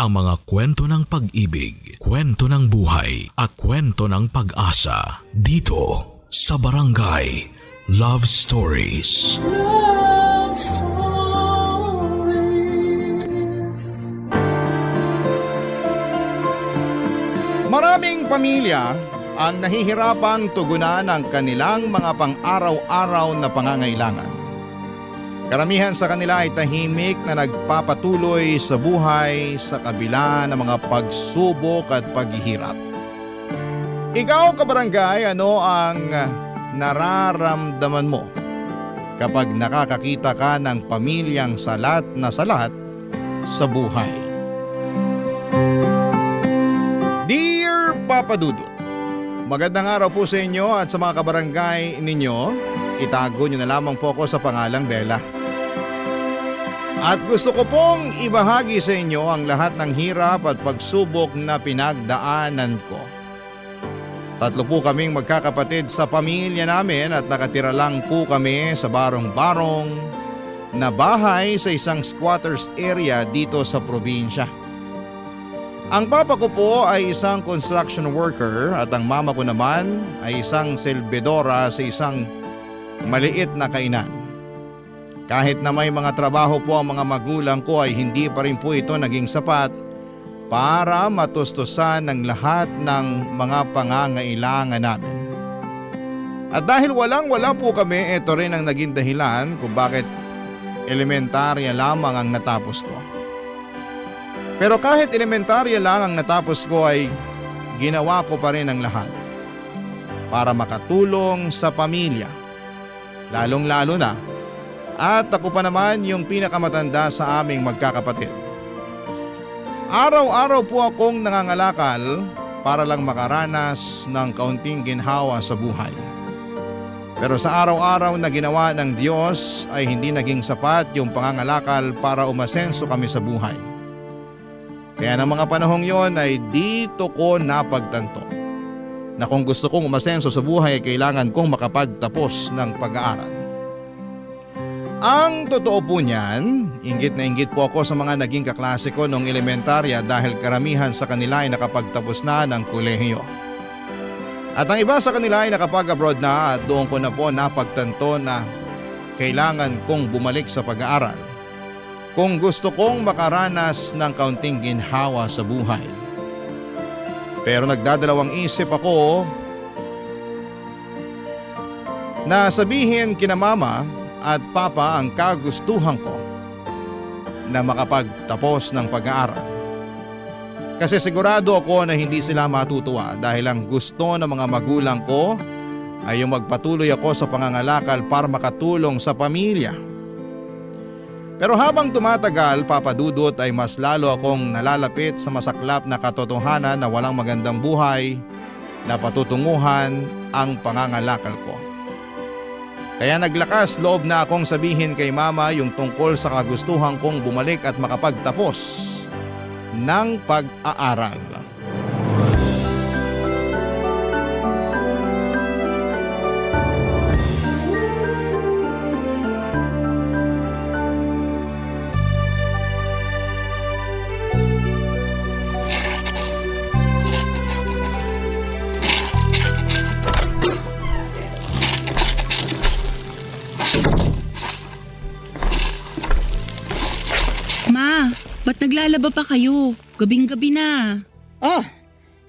ang mga kwento ng pag-ibig, kwento ng buhay at kwento ng pag-asa dito sa Barangay Love Stories. Love Stories. Maraming pamilya ang nahihirapang tugunan ang kanilang mga pang-araw-araw na pangangailangan. Karamihan sa kanila ay tahimik na nagpapatuloy sa buhay sa kabila ng mga pagsubok at paghihirap. Ikaw, kabarangay, ano ang nararamdaman mo kapag nakakakita ka ng pamilyang salat na salat sa buhay? Dear Papa Dudut, magandang araw po sa inyo at sa mga kabarangay ninyo. Itago nyo na lamang po ako sa pangalang Bella. At gusto ko pong ibahagi sa inyo ang lahat ng hirap at pagsubok na pinagdaanan ko. Tatlo po kaming magkakapatid sa pamilya namin at nakatira lang po kami sa barong-barong na bahay sa isang squatters area dito sa probinsya. Ang papa ko po ay isang construction worker at ang mama ko naman ay isang selbedora sa isang maliit na kainan. Kahit na may mga trabaho po ang mga magulang ko ay hindi pa rin po ito naging sapat para matustusan ng lahat ng mga pangangailangan namin. At dahil walang-wala po kami, ito rin ang naging dahilan kung bakit elementarya lamang ang natapos ko. Pero kahit elementarya lang ang natapos ko ay ginawa ko pa rin ang lahat para makatulong sa pamilya, lalong-lalo na at ako pa naman yung pinakamatanda sa aming magkakapatid. Araw-araw po akong nangangalakal para lang makaranas ng kaunting ginhawa sa buhay. Pero sa araw-araw na ginawa ng Diyos ay hindi naging sapat yung pangangalakal para umasenso kami sa buhay. Kaya ng mga panahong yon ay dito ko napagtanto na kung gusto kong umasenso sa buhay ay kailangan kong makapagtapos ng pag-aaral. Ang totoo po niyan, inggit na inggit po ako sa mga naging kaklase ko noong elementarya dahil karamihan sa kanila ay nakapagtapos na ng kolehiyo. At ang iba sa kanila ay nakapag-abroad na at doon ko na po napagtanto na kailangan kong bumalik sa pag-aaral kung gusto kong makaranas ng kaunting ginhawa sa buhay. Pero nagdadalawang isip ako na sabihin kina mama at papa ang kagustuhan ko na makapagtapos ng pag-aaral. Kasi sigurado ako na hindi sila matutuwa dahil ang gusto ng mga magulang ko ay yung magpatuloy ako sa pangangalakal para makatulong sa pamilya. Pero habang tumatagal, Papa Dudut, ay mas lalo akong nalalapit sa masaklap na katotohanan na walang magandang buhay na patutunguhan ang pangangalakal ko. Kaya naglakas loob na akong sabihin kay mama yung tungkol sa kagustuhan kong bumalik at makapagtapos ng pag-aaral. Ba't naglalaba pa kayo? Gabing-gabi na. Oh,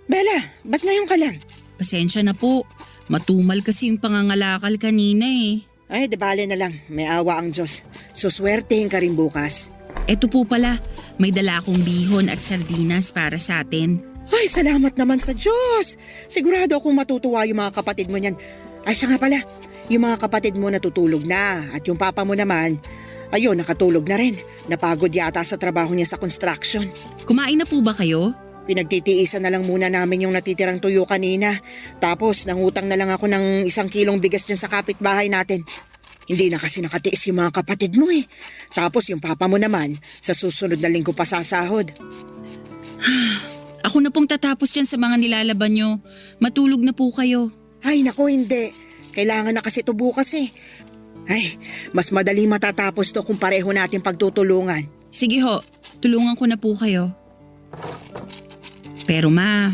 Bella, ba't ngayon ka lang? Pasensya na po. Matumal kasi yung pangangalakal kanina eh. Ay, di bale na lang. May awa ang Diyos. Suswertehin ka rin bukas. Eto po pala, may dala akong bihon at sardinas para sa atin. Ay, salamat naman sa Diyos. Sigurado akong matutuwa yung mga kapatid mo niyan. Ay, siya nga pala. Yung mga kapatid mo natutulog na at yung papa mo naman, ayun, nakatulog na rin. Napagod yata sa trabaho niya sa construction. Kumain na po ba kayo? Pinagtitiisan na lang muna namin yung natitirang tuyo kanina. Tapos nangutang na lang ako ng 1 kilong bigas dyan sa kapitbahay natin. Hindi na kasi nakatiis yung mga kapatid mo eh. Tapos yung papa mo naman, sa susunod na linggo pa sasahod. Ako na pong tatapos dyan sa mga nilalaban nyo. Matulog na po kayo. Ay naku, hindi. Kailangan na kasi ito bukas eh. Ay, mas madali matatapos to kung pareho natin pagtutulungan. Sige ho, tulungan ko na po kayo. Pero ma,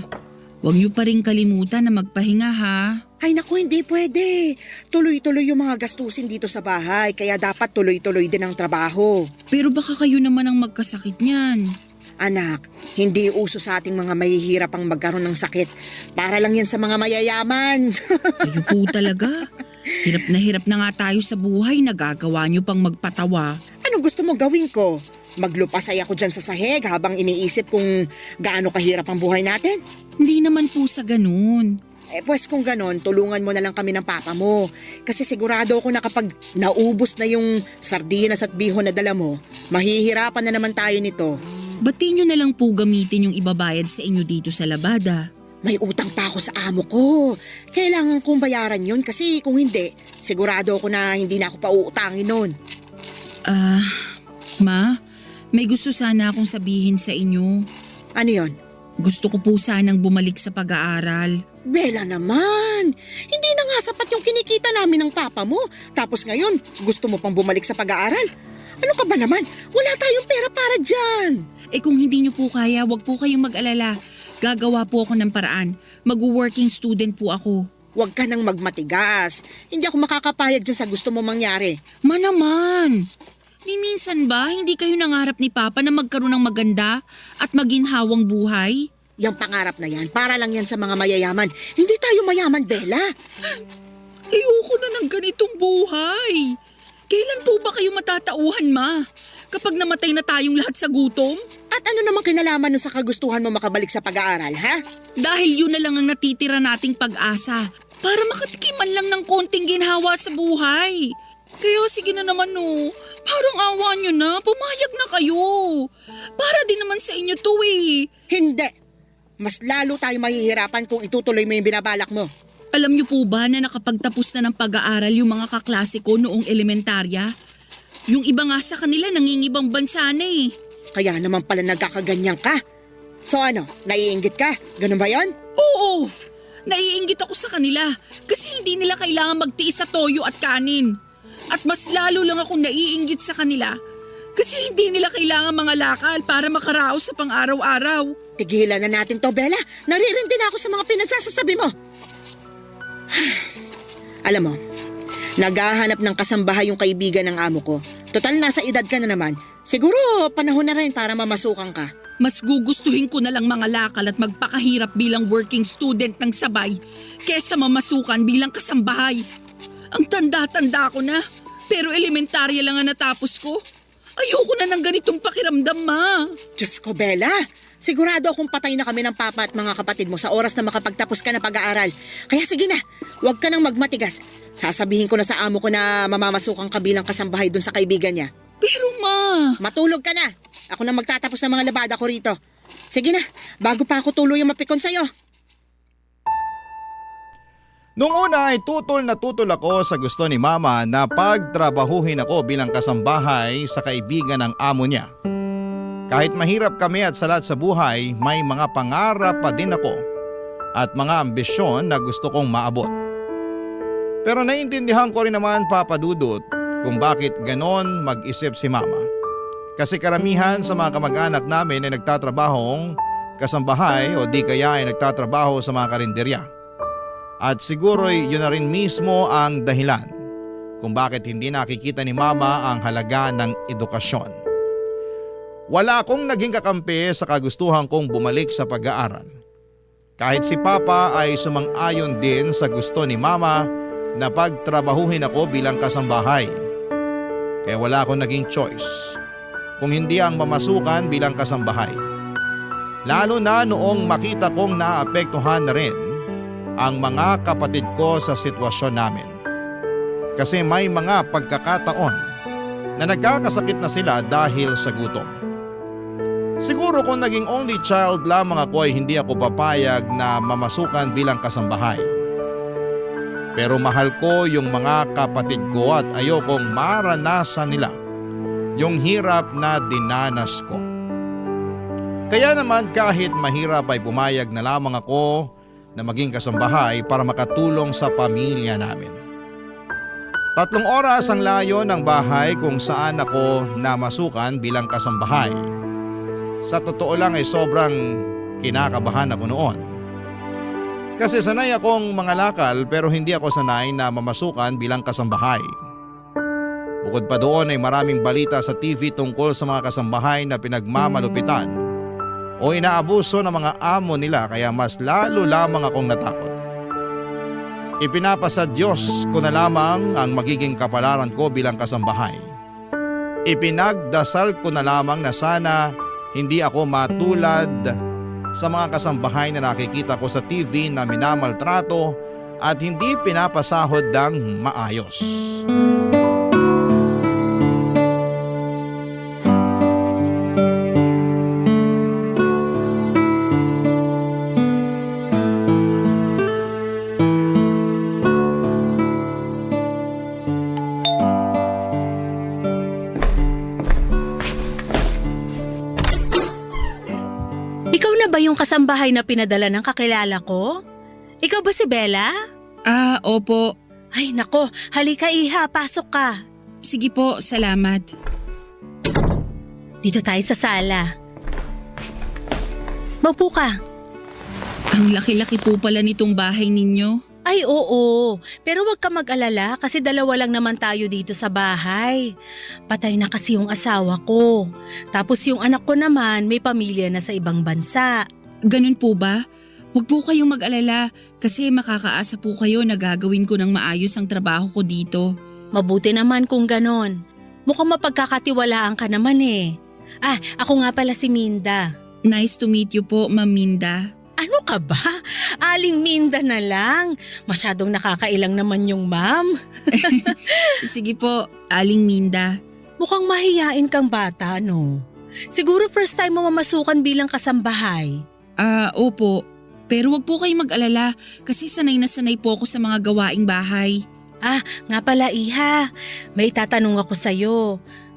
huwag niyo pa rin kalimutan na magpahinga ha. Ay naku, hindi pwede. Tuloy-tuloy yung mga gastusin dito sa bahay, kaya dapat tuloy-tuloy din ang trabaho. Pero baka kayo naman ang magkasakit niyan. Anak, hindi uso sa ating mga mahihirap ang magkaroon ng sakit. Para lang yan sa mga mayayaman. Kayo po talaga. Hirap na nga tayo sa buhay, nagagawa niyo pang magpatawa. Anong gusto mo gawin ko? Maglupasay ako dyan sa sahig habang iniisip kung gaano kahirap ang buhay natin? Hindi naman po sa ganun. Pues kung ganon, tulungan mo na lang kami ng papa mo. Kasi sigurado ako na kapag naubos na yung sardinas at bihon na dala mo, mahihirapan na naman tayo nito. Bati niyo na lang po gamitin yung ibabayad sa inyo dito sa labada. May utang pa ako sa amo ko. Kailangan kong bayaran yun kasi kung hindi, sigurado ako na hindi na ako pauutangin nun. Ma, may gusto sana akong sabihin sa inyo. Ano yon? Gusto ko po sanang bumalik sa pag-aaral. Bella naman, hindi na nga sapat yung kinikita namin ng papa mo. Tapos ngayon, gusto mo pang bumalik sa pag-aaral? Ano ka ba naman? Wala tayong pera para dyan. Kung hindi niyo po kaya, wag po kayong mag-alala. Gagawa po ako ng paraan. Mag-working student po ako. Huwag ka nang magmatigas. Hindi ako makakapayag dyan sa gusto mo mangyari. Ma naman! Ni minsan ba hindi kayo nangarap ni Papa na magkaroon ng maganda at maginhawang buhay? Yung pangarap na yan, para lang yan sa mga mayayaman. Hindi tayo mayaman, Bella. Ayoko na ng ganitong buhay. Kailan po ba kayo matatauhan, Ma? Kapag namatay na tayong lahat sa gutom? At ano namang kinalaman nun sa kagustuhan mo makabalik sa pag-aaral, ha? Dahil yun na lang ang natitira nating pag-asa para makatikiman lang ng konting ginhawa sa buhay. Kaya sige na naman parang awa nyo na, pumayag na kayo. Para din naman sa inyo to eh. Hindi. Mas lalo tayo mahihirapan kung itutuloy mo yung binabalak mo. Alam niyo po ba na nakapagtapos na ng pag-aaral yung mga kaklase ko noong elementarya? Yung iba nga sa kanila nangingibang bansa na eh. Kaya naman pala nagkakaganyan ka. So ano, naiinggit ka? Ganun ba yon? Oo, naiinggit ako sa kanila kasi hindi nila kailangan magtiis sa toyo at kanin. At mas lalo lang akong naiinggit sa kanila kasi hindi nila kailangan mga lakal para makaraos sa pang-araw-araw. Tigilan na natin to, Bella. Naririndi na ako sa mga pinagsasasabi mo. Alam mo, naghahanap ng kasambahay yung kaibigan ng amo ko. Total nasa edad ka na naman. Siguro panahon na rin para mamasukan ka. Mas gugustuhin ko na lang mga lakal at magpakahirap bilang working student ng sabay kesa mamasukan bilang kasambahay. Ang tanda-tanda ko na, pero elementarya lang ang natapos ko. Ayoko na ng ganitong pakiramdam, Ma. Diyos ko, Bella. Sigurado akong patay na kami ng papa at mga kapatid mo sa oras na makapagtapos ka na pag-aaral. Kaya sige na, huwag ka nang magmatigas. Sasabihin ko na sa amo ko na mamamasukan ka bilang kasambahay dun sa kaibigan niya. Pero Ma... Matulog ka na. Ako na magtatapos ng mga labada ko rito. Sige na, bago pa ako tuluyang mapikon sa'yo. Noong una ay tutol na tutol ako sa gusto ni Mama na pagtrabahuhin ako bilang kasambahay sa kaibigan ng amo niya. Kahit mahirap kami at salat sa buhay, may mga pangarap pa din ako at mga ambisyon na gusto kong maabot. Pero naiintindihan ko rin naman, Papa Dudut, kung bakit ganon mag-isip si Mama. Kasi karamihan sa mga kamag-anak namin ay nagtatrabahong kasambahay o di kaya ay nagtatrabaho sa mga karinderya. At siguro'y yun na rin mismo ang dahilan kung bakit hindi nakikita ni Mama ang halaga ng edukasyon. Wala akong naging kakampi sa kagustuhan kong bumalik sa pag-aaral. Kahit si Papa ay sumang-ayon din sa gusto ni Mama na pagtrabahuhin ako bilang kasambahay. Kaya wala akong naging choice kung hindi ang mamasukan bilang kasambahay. Lalo na noong makita kong naapektuhan na rin ang mga kapatid ko sa sitwasyon namin. Kasi may mga pagkakataon na nagkakasakit na sila dahil sa gutom. Siguro kung naging only child lamang ako ay hindi ako papayag na mamasukan bilang kasambahay. Pero mahal ko yung mga kapatid ko at ayokong maranasan nila yung hirap na dinanas ko. Kaya naman kahit mahirap ay pumayag na lamang ako na maging kasambahay para makatulong sa pamilya namin. 3 oras ang layo ng bahay kung saan ako namasukan bilang kasambahay. Sa totoo lang ay sobrang kinakabahan ako noon. Kasi sanay akong mangalakal pero hindi ako sanay na mamasukan bilang kasambahay. Bukod pa doon ay maraming balita sa TV tungkol sa mga kasambahay na pinagmamalupitan o inaabuso ng mga amo nila kaya mas lalo lamang akong natakot. Ipinapasa Diyos ko na lamang ang magiging kapalaran ko bilang kasambahay. Ipinagdasal ko na lamang na sana hindi ako matulad sa mga kasambahay na nakikita ko sa TV na minamaltrato at hindi pinapasahod ng maayos. Ikaw na ba yung kasambahay na pinadala ng kakilala ko? Ikaw ba si Bella? Opo. Ay nako, halika Iha, pasok ka. Sige po, salamat. Dito tayo sa sala. Maupo ka. Ang laki-laki po pala nitong bahay ninyo. Ay oo, pero wag ka mag-alala kasi dalawa lang naman tayo dito sa bahay. Patay na kasi yung asawa ko. Tapos yung anak ko naman may pamilya na sa ibang bansa. Ganun po ba? Huwag po kayong mag-alala kasi makakaasa po kayo na gagawin ko ng maayos ang trabaho ko dito. Mabuti naman kung ganon. Mukhang mapagkakatiwalaan ka naman eh. Ako nga pala si Minda. Nice to meet you po, Ma'am Minda. Ano ka ba? Aling Minda na lang. Masyadong nakakailang naman yung ma'am. Sige po, Aling Minda. Mukhang mahiyain kang bata, no? Siguro first time mo mamasukan bilang kasambahay. Opo. Pero wag po kayong mag-alala kasi sanay na sanay po ako sa mga gawaing bahay. Nga pala Iha, may tatanong ako sa'yo.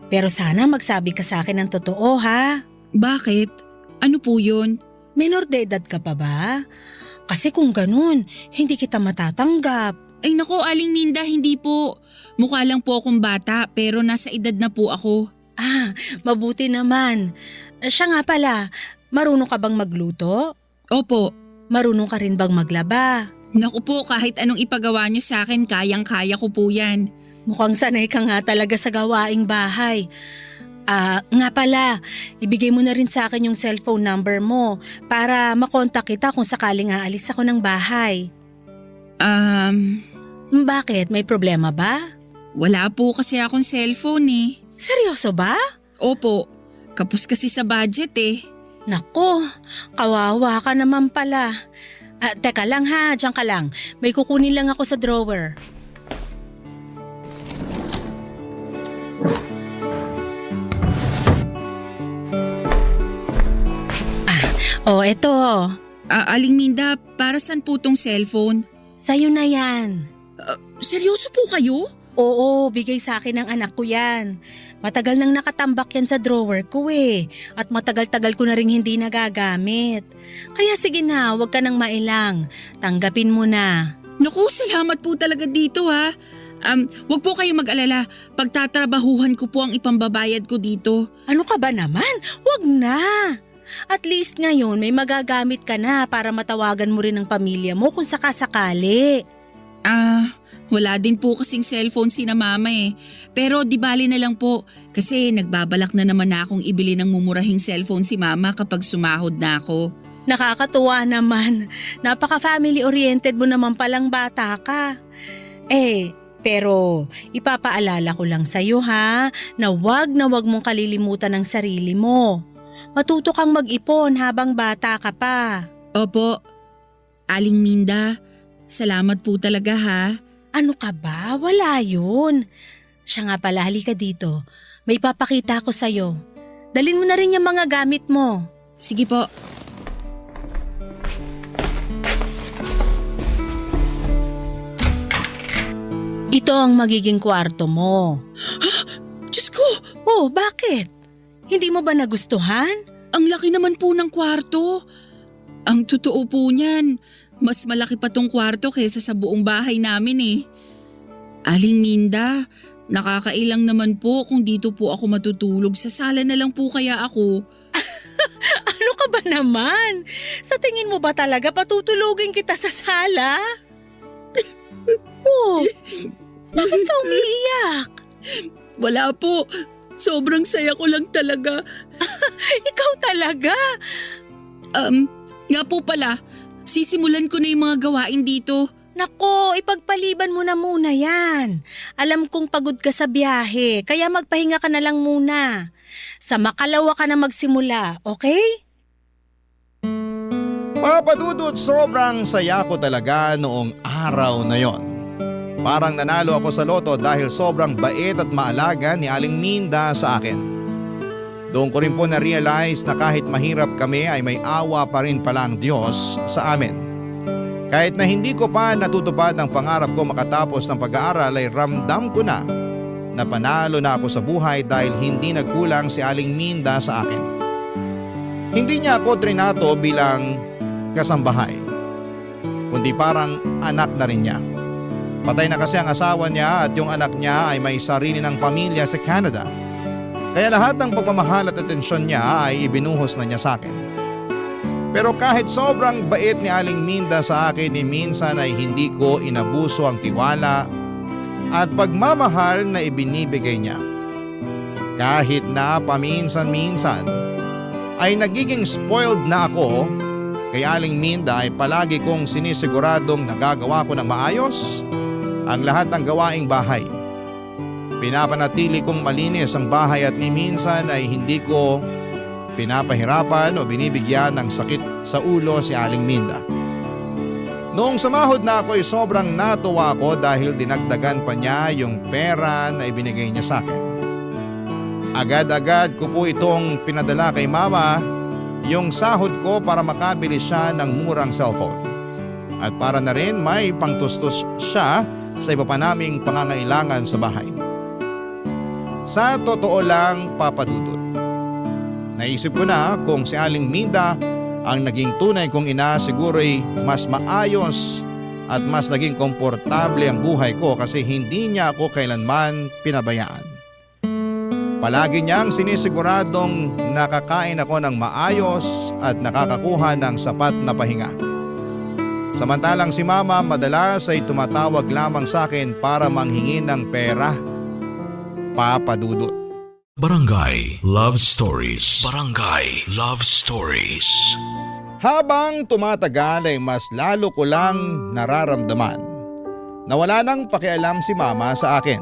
Pero sana magsabi ka sa akin ng totoo ha. Bakit? Ano po yun? Minor de edad ka pa ba? Kasi kung ganun, hindi kita matatanggap. Ay nako, Aling Minda, hindi po. Mukha lang po akong bata pero nasa edad na po ako. Mabuti naman. Siya nga pala, marunong ka bang magluto? Opo. Marunong ka rin bang maglaba? Naku po, kahit anong ipagawa niyo sa akin, kayang-kaya ko po yan. Mukhang sanay ka nga talaga sa gawaing bahay. Nga pala, ibigay mo na rin sa akin yung cellphone number mo para makontak kita kung sakaling aalis ako ng bahay. Bakit? May problema ba? Wala po kasi akong cellphone eh. Seryoso ba? Opo, kapos kasi sa budget eh. Nako, kawawa ka naman pala. Teka lang ha, diyan ka lang. May kukunin lang ako sa drawer. Eto. Aling Minda, para saan po tong cellphone? Sa'yo na yan. Seryoso po kayo? Oo, bigay sa akin ng anak ko yan. Matagal nang nakatambak yan sa drawer ko eh. At matagal-tagal ko na rin hindi nagagamit. Kaya sige na, huwag ka nang mailang. Tanggapin mo na. Naku, salamat po talaga dito ha. Huwag po kayong mag-alala. Pagtatrabahuhan ko po ang ipambabayad ko dito. Ano ka ba naman? Huwag na. At least ngayon may magagamit ka na para matawagan mo rin ang pamilya mo kung sakasakali. Wala din po kasing cellphone si na mama eh. Pero di bali na lang po kasi nagbabalak na naman na akong ibili ng mumurahing cellphone si mama kapag sumahod na ako. Nakakatuwa naman. Napaka-family oriented mo naman palang bata ka. Pero ipapaalala ko lang sa'yo ha na wag mong kalilimutan ang sarili mo. Matuto kang mag-ipon habang bata ka pa. Opo. Aling Minda, salamat po talaga ha. Ano ka ba? Wala yun. Siya nga pala, halika dito. May papakita ko sa'yo. Dalhin mo na rin yung mga gamit mo. Sige po. Ito ang magiging kwarto mo. Diyos ko! Oh, bakit? Hindi mo ba nagustuhan? Ang laki naman po ng kwarto. Ang totoo po niyan, mas malaki pa tong kwarto kaysa sa buong bahay namin eh. Aling Minda, nakakailang naman po kung dito po ako matutulog. Sa sala na lang po kaya ako. Ano ka ba naman? Sa tingin mo ba talaga patutulugin kita sa sala? Oh, bakit ka umiiyak? Wala po. Sobrang saya ko lang talaga. Ikaw talaga? Nga po pala, sisimulan ko na yung mga gawain dito. Nako, ipagpaliban mo na muna yan. Alam kong pagod ka sa biyahe, kaya magpahinga ka na lang muna. Sa makalawa ka na magsimula, okay? Papa Dudut, sobrang saya ko talaga noong araw na yon. Parang nanalo ako sa loto dahil sobrang bait at maalaga ni Aling Minda sa akin. Doon ko rin po na-realize na kahit mahirap kami ay may awa pa rin pala ang Diyos sa amin. Kahit na hindi ko pa natutupad ang pangarap ko makatapos ng pag-aaral ay ramdam ko na panalo na ako sa buhay dahil hindi nagkulang si Aling Minda sa akin. Hindi niya ako trinato bilang kasambahay, kundi parang anak na rin niya. Patay na kasi ang asawa niya at yung anak niya ay may sarili ng pamilya sa Canada. Kaya lahat ng pagmamahal at atensyon niya ay ibinuhos na niya sa akin. Pero kahit sobrang bait ni Aling Minda sa akin, minsan ay hindi ko inabuso ang tiwala at pagmamahal na ibinibigay niya. Kahit na paminsan-minsan ay nagiging spoiled na ako, kay Aling Minda ay palagi kong sinisiguradong nagagawa ko ng maayos ang lahat ng gawaing bahay. Pinapanatili kong malinis ang bahay at minsan ay hindi ko pinapahirapan o binibigyan ng sakit sa ulo si Aling Minda. Noong sumahod na ako ay sobrang natuwa ako dahil dinagdagan pa niya yung pera na ibinigay niya sa akin. Agad-agad ko po itong pinadala kay mama yung sahod ko para makabili siya ng murang cellphone. At para na rin may pangtustos siya sa iba pa naming pangangailangan sa bahay. Sa totoo lang, Papa Dudut, naisip ko na kung si Aling Minda ang naging tunay kong ina, siguro'y mas maayos at mas naging komportable ang buhay ko kasi hindi niya ako kailanman pinabayaan. Palagi niyang sinisiguradong nakakain ako ng maayos at nakakakuha ng sapat na pahinga. Samantalang si Mama madalas ay tumatawag lamang sa akin para manghingi ng pera. Papa Dudut. Barangay Love Stories. Barangay Love Stories. Habang tumatagal ay mas lalo ko lang nararamdaman na wala nang pakialam si Mama sa akin.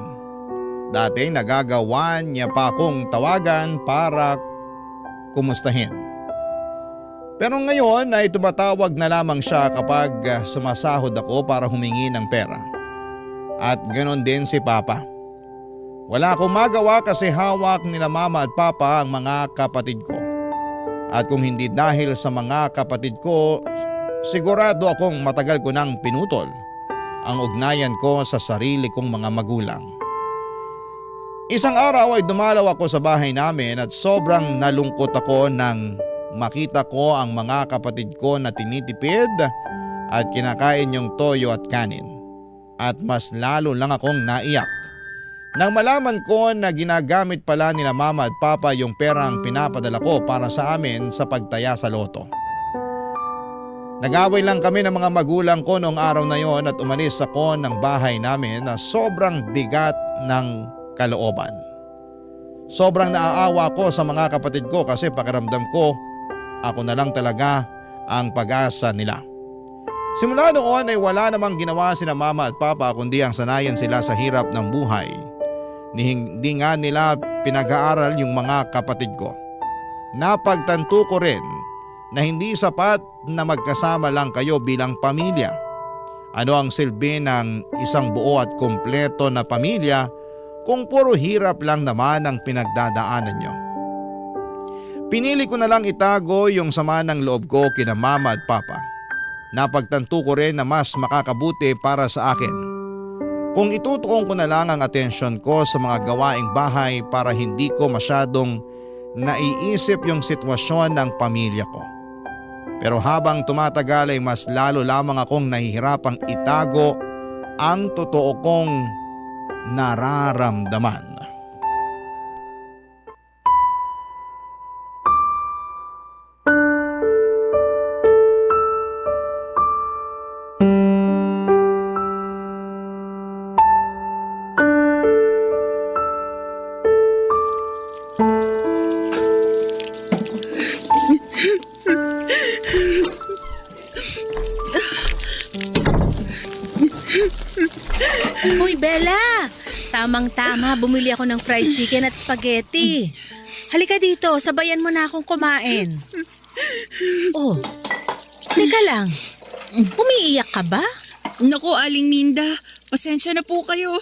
Dati nagagawan niya pa akong tawagan para kumustahin. Pero ngayon ay tumatawag na lamang siya kapag sumasahod ako para humingi ng pera. At ganon din si Papa. Wala akong magawa kasi hawak nila Mama at Papa ang mga kapatid ko. At kung hindi dahil sa mga kapatid ko, sigurado akong matagal ko nang pinutol ang ugnayan ko sa sarili kong mga magulang. Isang araw ay dumalaw ako sa bahay namin at sobrang nalungkot ako nang makita ko ang mga kapatid ko na tinitipid at kinakain yung toyo at kanin. At mas lalo lang akong naiyak nang malaman ko na ginagamit pala nila Mama at Papa yung perang pinapadala ko para sa amin sa pagtaya sa loto. Nag-away lang kami ng mga magulang ko noong araw na yon at umalis ako ng bahay namin na sobrang bigat ng kalooban. Sobrang naaawa ko sa mga kapatid ko kasi pakiramdam ko ako na lang talaga ang pag-asa nila. Simula noon ay wala namang ginawa sina Mama at Papa kundi ang sanayan sila sa hirap ng buhay. Hindi nga nila pinag-aaral yung mga kapatid ko. Napagtanto ko rin na hindi sapat na magkasama lang kayo bilang pamilya. Ano ang silbi ng isang buo at kumpleto na pamilya kung puro hirap lang naman ang pinagdadaanan nyo? Pinili ko na lang itago yung sama ng loob ko kina Mama at Papa. Napagtanto ko rin na mas makakabuti para sa akin kung itutuon ko na lang ang atensyon ko sa mga gawaing bahay para hindi ko masyadong naiisip yung sitwasyon ng pamilya ko. Pero habang tumatagal ay mas lalo lamang akong nahihirapang itago ang totoo kong nararamdaman. Uy, Bella! Tamang-tama, bumili ako ng fried chicken at spaghetti. Halika dito, sabayan mo na akong kumain. Oh, teka lang. Umiiyak ka ba? Naku, Aling Minda, pasensya na po kayo.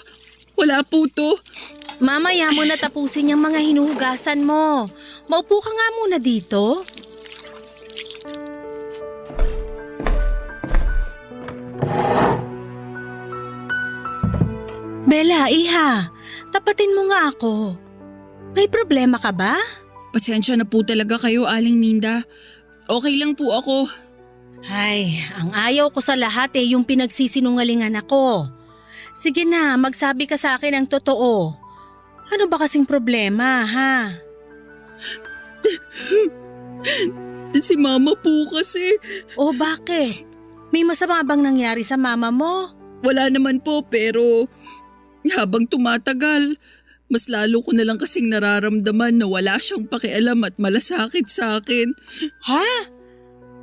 Wala po to. Mamaya mo na tapusin yung mga hinuhugasan mo. Maupo ka nga muna dito. Bella, iha, tapatin mo nga ako. May problema ka ba? Pasensya na po talaga kayo, Aling Minda. Okay lang po ako. Ay, ang ayaw ko sa lahat yung pinagsisinungalingan ako. Sige na, magsabi ka sa akin ang totoo. Ano ba kasing problema, ha? Si Mama po kasi. O bakit? May masama bang nangyari sa mama mo? Wala naman po pero habang tumatagal, mas lalo ko na lang kasing nararamdaman na wala siyang pakialam at malasakit sa akin. Ha?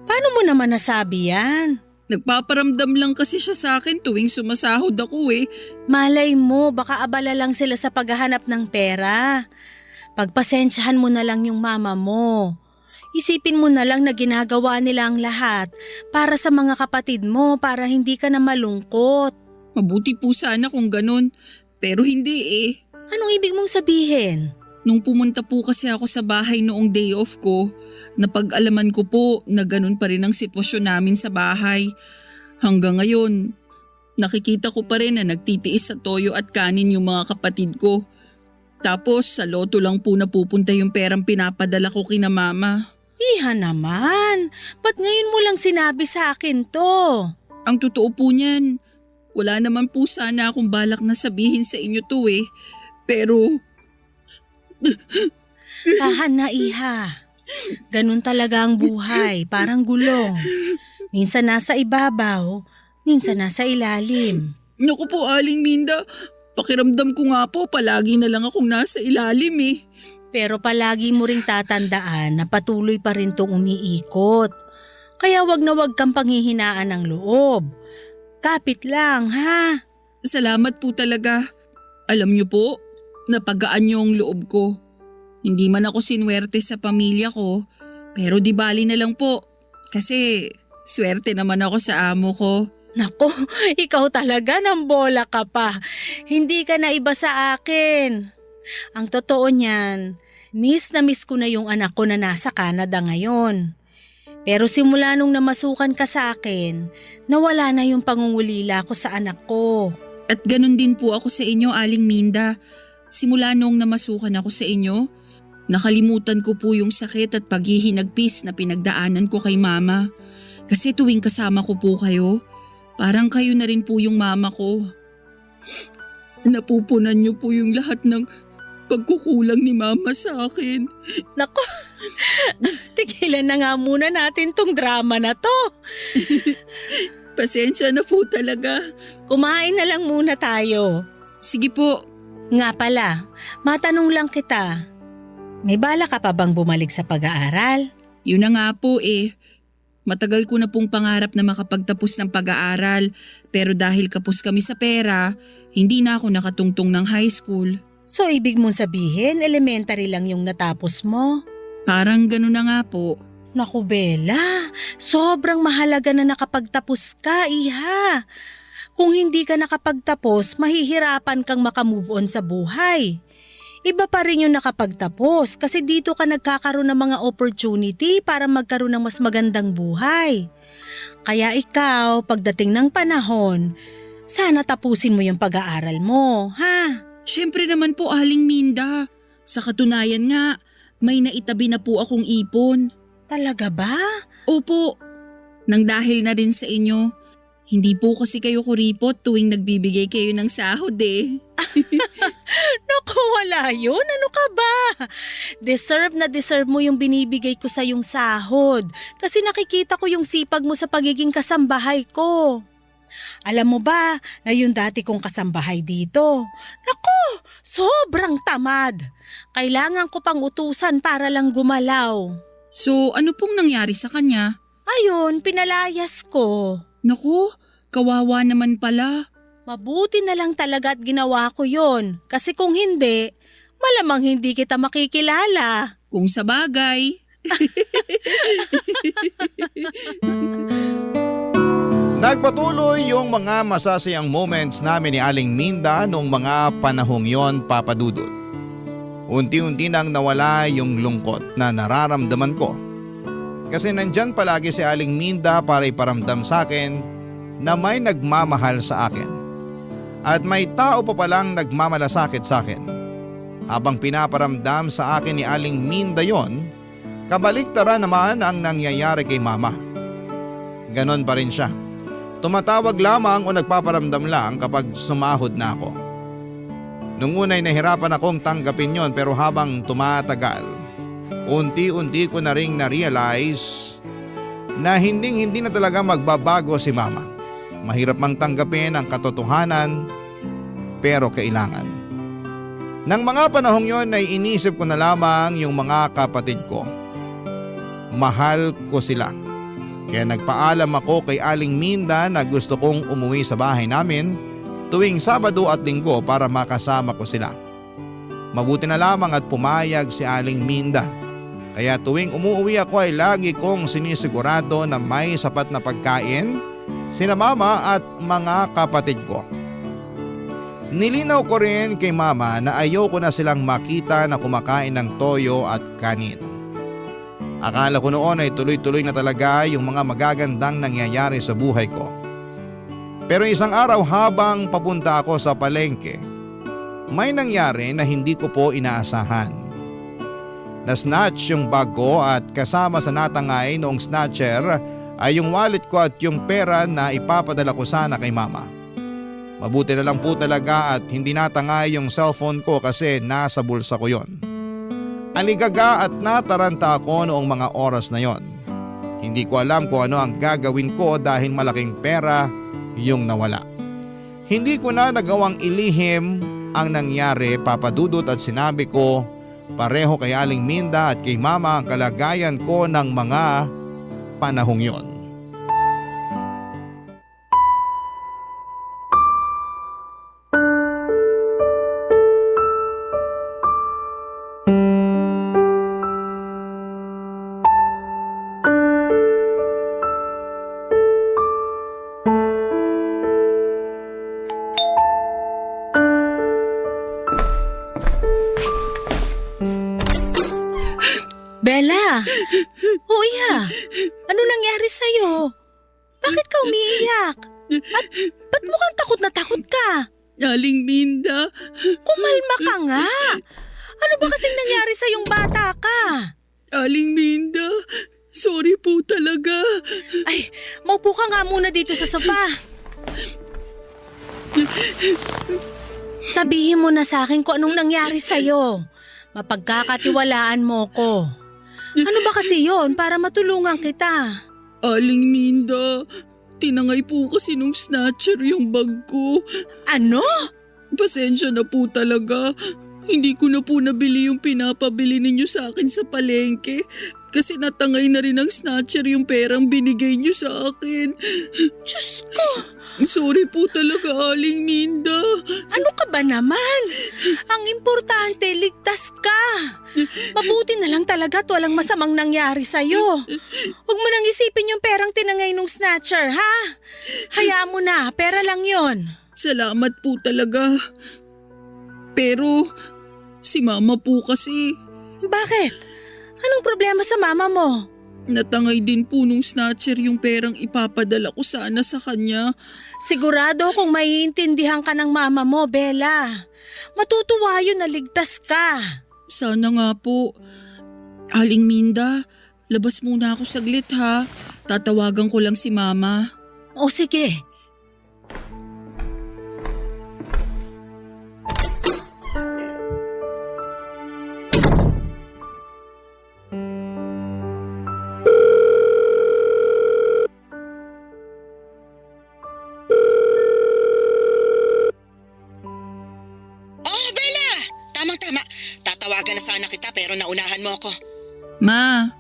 Paano mo naman nasabi yan? Nagpaparamdam lang kasi siya sa akin tuwing sumasahod ako eh. Malay mo, baka abala lang sila sa paghahanap ng pera. Pagpasensyahan mo na lang yung mama mo. Isipin mo na lang na ginagawa nila ang lahat para sa mga kapatid mo para hindi ka na malungkot. Mabuti po sana kung ganun, pero hindi eh. Anong ibig mong sabihin? Nung pumunta po kasi ako sa bahay noong day off ko, napag-alaman ko po na ganun pa rin ang sitwasyon namin sa bahay. Hanggang ngayon, nakikita ko pa rin na nagtitiis sa toyo at kanin yung mga kapatid ko. Tapos sa loto lang po napupunta yung perang pinapadala ko kina mama. Iha naman, ba't ngayon mo lang sinabi sa akin to? Ang totoo po niyan, wala naman po sana akong balak na sabihin sa inyo to eh. Pero Tahan na, iha. Ganun talaga ang buhay, parang gulong. Minsan nasa ibabaw, minsan nasa ilalim. naku po Aling Minda, pakiramdam ko nga po palagi na lang akong nasa ilalim eh. Pero palagi mo ring tatandaan na patuloy pa rin tong umiikot. Kaya wag na wag kang panghihinaan ng loob. Kapit lang, ha? Salamat po talaga. Alam niyo po, napagaan niyo ang loob ko. Hindi man ako sinwerte sa pamilya ko, pero di bali na lang po. Kasi swerte naman ako sa amo ko. Nako, ikaw talaga nang bola ka pa. Hindi ka na iba sa akin. Ang totoo niyan, miss na miss ko na yung anak ko na nasa Canada ngayon. Pero simula nung namasukan ka sa akin, nawala na yung pangungulila ko sa anak ko. At ganun din po ako sa inyo, Aling Minda. Simula nung namasukan ako sa inyo, nakalimutan ko po yung sakit at paghihinagpis na pinagdaanan ko kay mama. Kasi tuwing kasama ko po kayo, parang kayo na rin po yung mama ko. Napupunan niyo po yung lahat ng pagkukulang ni mama sa akin. Nako, tigilan na nga muna natin tong drama na to. Pasensya na po talaga. Kumain na lang muna tayo. Sige po. Nga pala, matanong lang kita. May bala ka pa bang bumalik sa pag-aaral? Yun na nga po eh. Matagal ko na pong pangarap na makapagtapos ng pag-aaral pero dahil kapos kami sa pera, hindi na ako nakatungtong ng high school. So ibig mong sabihin, elementary lang yung natapos mo? Parang gano'n na nga po. Naku Bella, sobrang mahalaga na nakapagtapos ka, iha. Kung hindi ka nakapagtapos, mahihirapan kang makamove on sa buhay. Iba pa rin yung nakapagtapos kasi dito ka nagkakaroon ng mga opportunity para magkaroon ng mas magandang buhay. Kaya ikaw, pagdating ng panahon, sana tapusin mo yung pag-aaral mo, ha? Siyempre naman po, Aling Minda. Sa katunayan nga, may naitabi na po akong ipon. Talaga ba? Opo, nang dahil na rin sa inyo. Hindi po kasi kayo kuripot tuwing nagbibigay kayo ng sahod eh. Naku, wala yun. Ano ka ba? Deserve na deserve mo yung binibigay ko sa yung sahod. Kasi nakikita ko yung sipag mo sa pagiging kasambahay ko. Alam mo ba na yung dati kong kasambahay dito? Naku, sobrang tamad. Kailangan ko pang utusan para lang gumalaw. So ano pong nangyari sa kanya? Ayun, pinalayas ko. Naku, kawawa naman pala. Mabuti na lang talaga at ginawa ko yon. Kasi kung hindi, malamang hindi kita makikilala. Kung sa bagay. Nagpatuloy yung mga masasayang moments namin ni Aling Minda noong mga panahong yon, Papa Dudut. Unti-unti nang nawala yung lungkot na nararamdaman ko. Kasi nandyan palagi si Aling Minda para iparamdam sa akin na may nagmamahal sa akin. At may tao pa palang nagmamalasakit sa akin. Habang pinaparamdam sa akin ni Aling Minda yon, kabaliktaran naman ang nangyayari kay Mama. Ganon pa rin siya. Tumatawag lamang o nagpaparamdam lang kapag sumahod na ako. Nung unay nahirapan akong tanggapin yon, pero habang tumatagal, unti-unti ko na ring na-realize na hindi na talaga magbabago si Mama. Mahirap mang tanggapin ang katotohanan, pero kailangan. Nang mga panahong yon ay inisip ko na lamang yung mga kapatid ko. Mahal ko sila. Kaya nagpaalam ako kay Aling Minda na gusto kong umuwi sa bahay namin tuwing Sabado at Linggo para makasama ko sila. Mabuti na lamang at pumayag si Aling Minda. Kaya tuwing umuwi ako ay lagi kong sinisigurado na may sapat na pagkain sina Mama at mga kapatid ko. Nilinaw ko rin kay Mama na ayoko na silang makita na kumakain ng toyo at kanin. Akala ko noon ay tuloy-tuloy na talaga yung mga magagandang nangyayari sa buhay ko. Pero isang araw habang papunta ako sa palengke, may nangyari na hindi ko po inaasahan. Na-snatch yung bag ko at kasama sa natangay noong snatcher ay yung wallet ko at yung pera na ipapadala ko sana kay Mama. Mabuti na lang po talaga at hindi natangay yung cellphone ko kasi nasa bulsa ko yon. Aligaga at nataranta ako noong mga oras na yon. Hindi ko alam kung ano ang gagawin ko dahil malaking pera yung nawala. Hindi ko na nagawang ilihim ang nangyari, Papa Dudut, at sinabi ko pareho kay Aling Minda at kay Mama ang kalagayan ko ng mga panahong yon. Bella! Kuya! Ano nangyari sa'yo? Bakit ka umiiyak? At ba't mukhang takot na takot ka? Aling Minda, Kumalma ka nga! Ano ba kasing nangyari sa yung bata ka? Aling Minda, sorry po talaga. Ay, maupo ka nga muna dito sa sofa. Sabihin mo na sa akin kung anong nangyari sa'yo. Mapagkakatiwalaan mo ko. Ano ba kasi yon para matulungan kita? Aling Minda, tinangay po kasi nung snatcher yung bag ko. Ano? Pasensya na po talaga. Hindi ko na po nabili yung pinapabili ninyo sa akin sa palengke. Kasi natangay na rin ng snatcher yung perang binigay niyo sa akin. Diyos ko! Sorry po talaga, Aling Minda. Ano ka ba naman? Ang importante, ligtas ka. Mabuti na lang talaga at walang masamang nangyari sa'yo. Huwag mo nang isipin yung perang tinangay nung snatcher, ha? Hayaan mo na, pera lang yon. Salamat po talaga. Pero si Mama po kasi, Bakit? Anong problema sa mama mo? natangay din po nung snatcher yung perang ipapadala ko sana sa kanya. Sigurado kung maiintindihan ka ng mama mo, Bella. Matutuwa yun na ligtas ka. Sana nga po. Aling Minda, labas muna ako saglit ha. Tatawagan ko lang si Mama. O sige. Oh, Bella! Tamang-tama. Tatawagan na sana kita pero naunahan mo ako. Ma,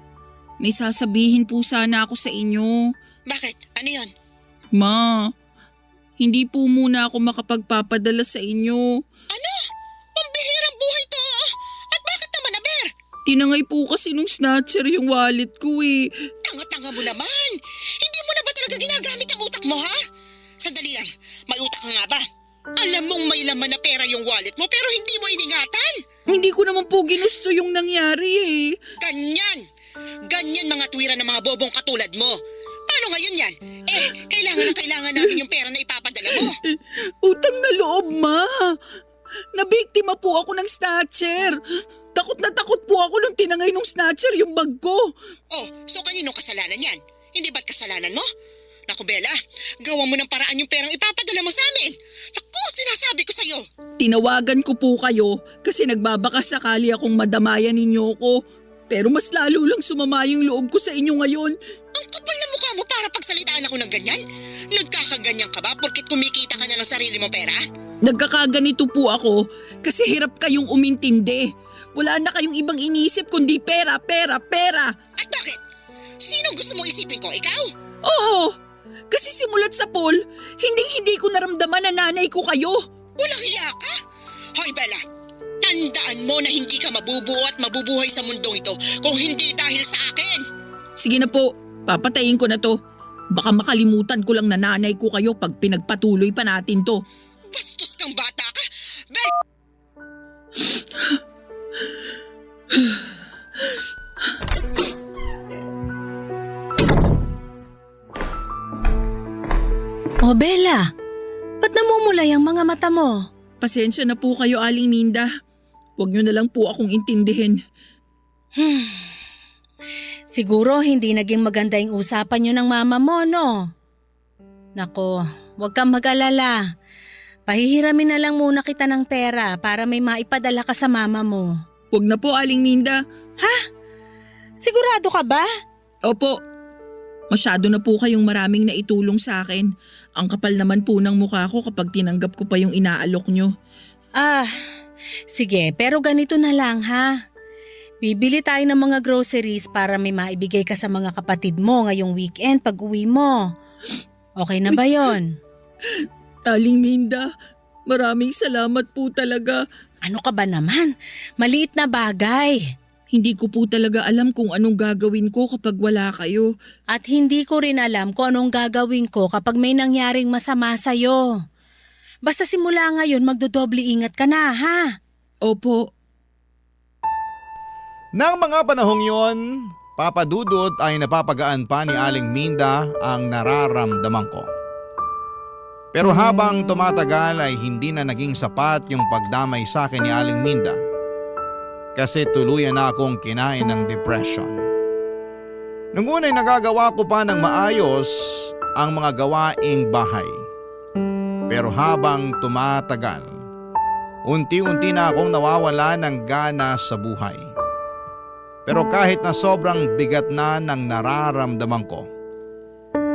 may sasabihin po sana ako sa inyo. Bakit? Ano yon? Ma, hindi po muna ako makapagpapadala sa inyo. Ano? Pambihirang buhay to. At bakit naman, Aber? Tinangay po kasi nung snatcher yung wallet ko eh. Tanga-tanga mo naman. Hindi mo na ba talaga ginagamit ang utak mo, ha? Sandali lang. May utak ka nga ba? Alam mong may laman na pera yung wallet mo pero hindi mo iningatan. Hindi ko naman po ginusto yung nangyari eh. Ganyan. Ganyan mga tuwira ng mga bobong katulad mo. Paano ngayon yan? Kailangan namin yung pera na ipapadala mo. Utang na loob, ma. Nabiktima po ako ng snatcher. Takot na takot po ako nung tinangay nung snatcher yung bag ko. Oh, so kaninong kasalanan yan? Hindi ba't kasalanan mo? Naku, Bella, gawa mo ng paraan yung perang ipapadala mo sa amin. Naku, sinasabi ko sa'yo. Tinawagan ko po kayo kasi nagbabaka sakali akong madamayan ninyo ko. Pero mas lalo lang sumama yung loob ko sa inyo ngayon. Ang kapal na mukha mo para pagsalitaan ako ng ganyan? Nagkakaganyan ka ba porkit kumikita ka na ng sarili mong pera? Nagkakaganito po ako kasi hirap kayong umintindi. Wala na kayong ibang inisip kundi pera, pera, pera. At bakit? Sinong gusto mong isipin ko? Ikaw? Oo, kasi simulat sa pool, hindi ko naramdaman na nanay ko kayo. Walang hiya ka? Hoy, Bella, tandaan mo na hindi ka mabubuo at mabubuhay sa mundong ito kung hindi dahil sa akin. Sige na po, papatayin ko na to. Baka makalimutan ko lang na nanay ko kayo pag pinagpatuloy pa natin to. Bastos kang bata ka! Bella! Oh, Bella, ba't namumulay ang mga mata mo? Pasensya na po kayo, Aling Minda. Huwag niyo na lang po akong intindihin. Siguro hindi naging maganda yung usapan niyo ng mama mo, no? Nako, huwag kang mag-alala. Pahihiramin na lang muna kita ng pera para may maipadala ka sa mama mo. Huwag na po, Aling Minda. Sigurado ka ba? Opo, masyado na po kayong maraming naitulong sa akin. Ang kapal naman po ng mukha ko kapag tinanggap ko pa yung inaalok nyo. Sige, pero ganito na lang ha. Bibili tayo ng mga groceries para may maibigay ka sa mga kapatid mo ngayong weekend pag uwi mo. Okay na ba yon? Aling Minda, maraming salamat po talaga. Ano ka ba naman? Maliit na bagay. Hindi ko po talaga alam kung anong gagawin ko kapag wala kayo. At hindi ko rin alam kung anong gagawin ko kapag may nangyaring masama sa'yo. Basta simula ngayon magdodoble ingat ka na, ha? Opo. Nang mga panahong yon, Papa Dudut ay napapagaan pa ni Aling Minda ang nararamdaman ko. Pero habang tumatagal ay hindi na naging sapat yung pagdamay sa akin ni Aling Minda. Kasi tuluyan na akong kinain ng depression. Nung una'y nagagawa ko pa ng maayos ang mga gawaing bahay. Pero habang tumatagal, unti-unti na akong nawawala ng gana sa buhay. Pero kahit na sobrang bigat na ng nararamdaman ko,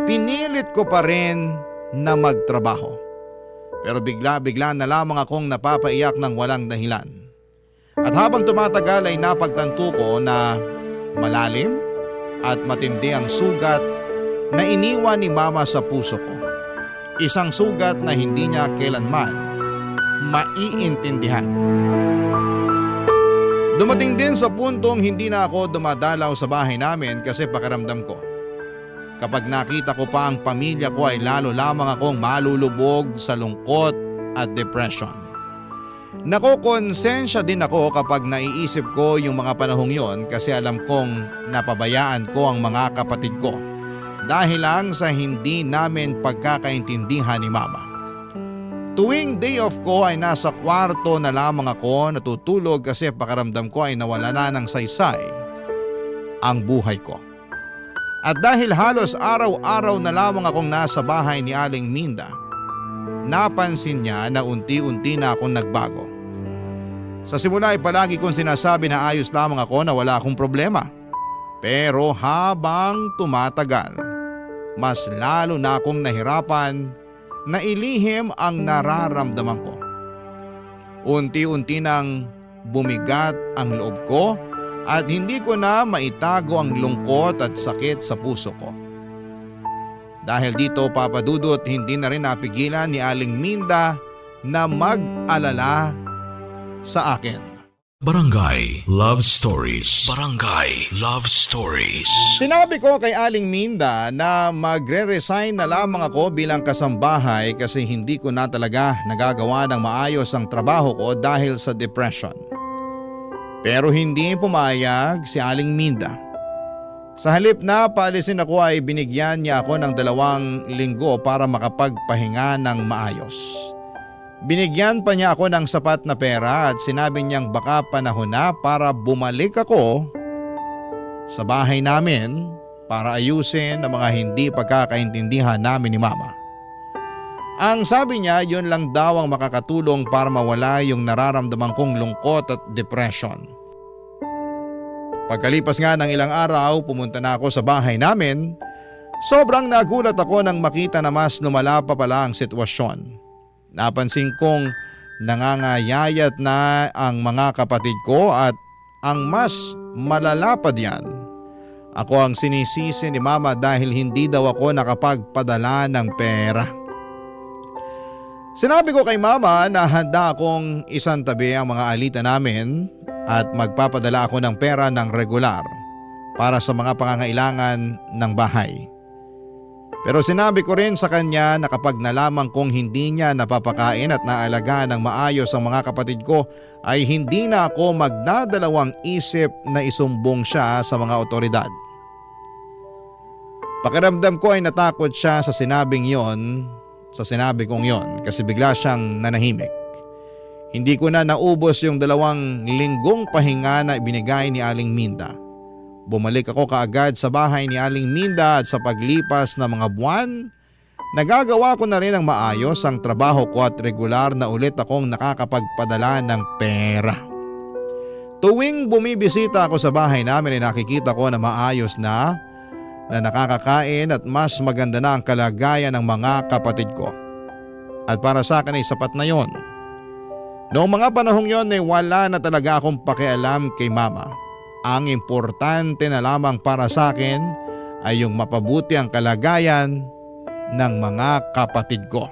pinilit ko pa rin na magtrabaho. Pero bigla-bigla na lamang akong napapaiyak ng walang dahilan. At habang tumatagal ay napagtanto ko na malalim at matindi ang sugat na iniwan ni Mama sa puso ko. Isang sugat na hindi niya kailanman maiintindihan. Dumating din sa puntong hindi na ako dumadalaw sa bahay namin kasi pakiramdam ko. Kapag nakita ko pa ang pamilya ko ay lalo lamang akong malulubog sa lungkot at depression. Nakokonsensya din ako kapag naiisip ko yung mga panahong yon kasi alam kong napabayaan ko ang mga kapatid ko dahil lang sa hindi namin pagkakaintindihan ni Mama. Tuwing day off ko ay nasa kwarto na lamang ako natutulog kasi pakiramdam ko ay nawala na ng saysay ang buhay ko. At dahil halos araw-araw na lamang akong nasa bahay ni Aling Minda, napansin niya na unti-unti na akong nagbago. Sa simula ay palagi kong sinasabi na ayos lamang ako na wala akong problema. Pero habang tumatagal, mas lalo na akong nahirapan na ilihim ang nararamdaman ko. Unti-unti nang bumigat ang loob ko at hindi ko na maitago ang lungkot at sakit sa puso ko. Dahil dito, Papa Dudut, hindi na rin napigilan ni Aling Minda na mag-alala sa akin. Barangay Love Stories. Barangay Love Stories. Sinabi ko kay Aling Minda na magre-resign na lamang ako bilang kasambahay kasi hindi ko na talaga nagagawa ng maayos ang trabaho ko dahil sa depression. Pero hindi pumayag si Aling Minda. Sa halip na paalisin ako ay binigyan niya ako ng 2 linggo para makapagpahinga ng maayos. Binigyan pa niya ako ng sapat na pera at sinabi niyang baka panahon na para bumalik ako sa bahay namin para ayusin ang mga hindi pagkakaintindihan namin ni Mama. Ang sabi niya, yun lang daw ang makakatulong para mawala yung nararamdaman kong lungkot at depression. Pagkalipas nga ng ilang araw, pumunta na ako sa bahay namin. Sobrang nagulat ako nang makita na mas lumala pa pala ang sitwasyon. Napansin kong nangangayayat na ang mga kapatid ko at ang mas malala pa diyan. Ako ang sinisisi ni Mama dahil hindi daw ako nakapagpadala ng pera. Sinabi ko kay Mama na handa akong isantabi ang mga alita namin at magpapadala ako ng pera ng regular para sa mga pangangailangan ng bahay. Pero sinabi ko rin sa kanya na kapag nalaman kong hindi niya napapakain at naalagaan ng maayos ang mga kapatid ko ay hindi na ako magdadalawang isip na isumbong siya sa mga otoridad. Pakiramdam ko ay natakot siya sa sinabi kong yon kasi bigla siyang nanahimik. Hindi ko na naubos yung 2 linggong pahinga na ibinigay ni Aling Minda. Bumalik ako kaagad sa bahay ni Aling Minda at sa paglipas ng mga buwan, nagagawa ko na rin ang maayos ang trabaho ko at regular na ulit akong nakakapagpadala ng pera. Tuwing bumibisita ako sa bahay namin ay nakikita ko na maayos na nakakakain at mas maganda na ang kalagayan ng mga kapatid ko. At para sa akin ay sapat na yon. Noong mga panahong yon ay wala na talaga akong pakialam kay Mama. Ang importante na lamang para sa akin ay yung mapabuti ang kalagayan ng mga kapatid ko.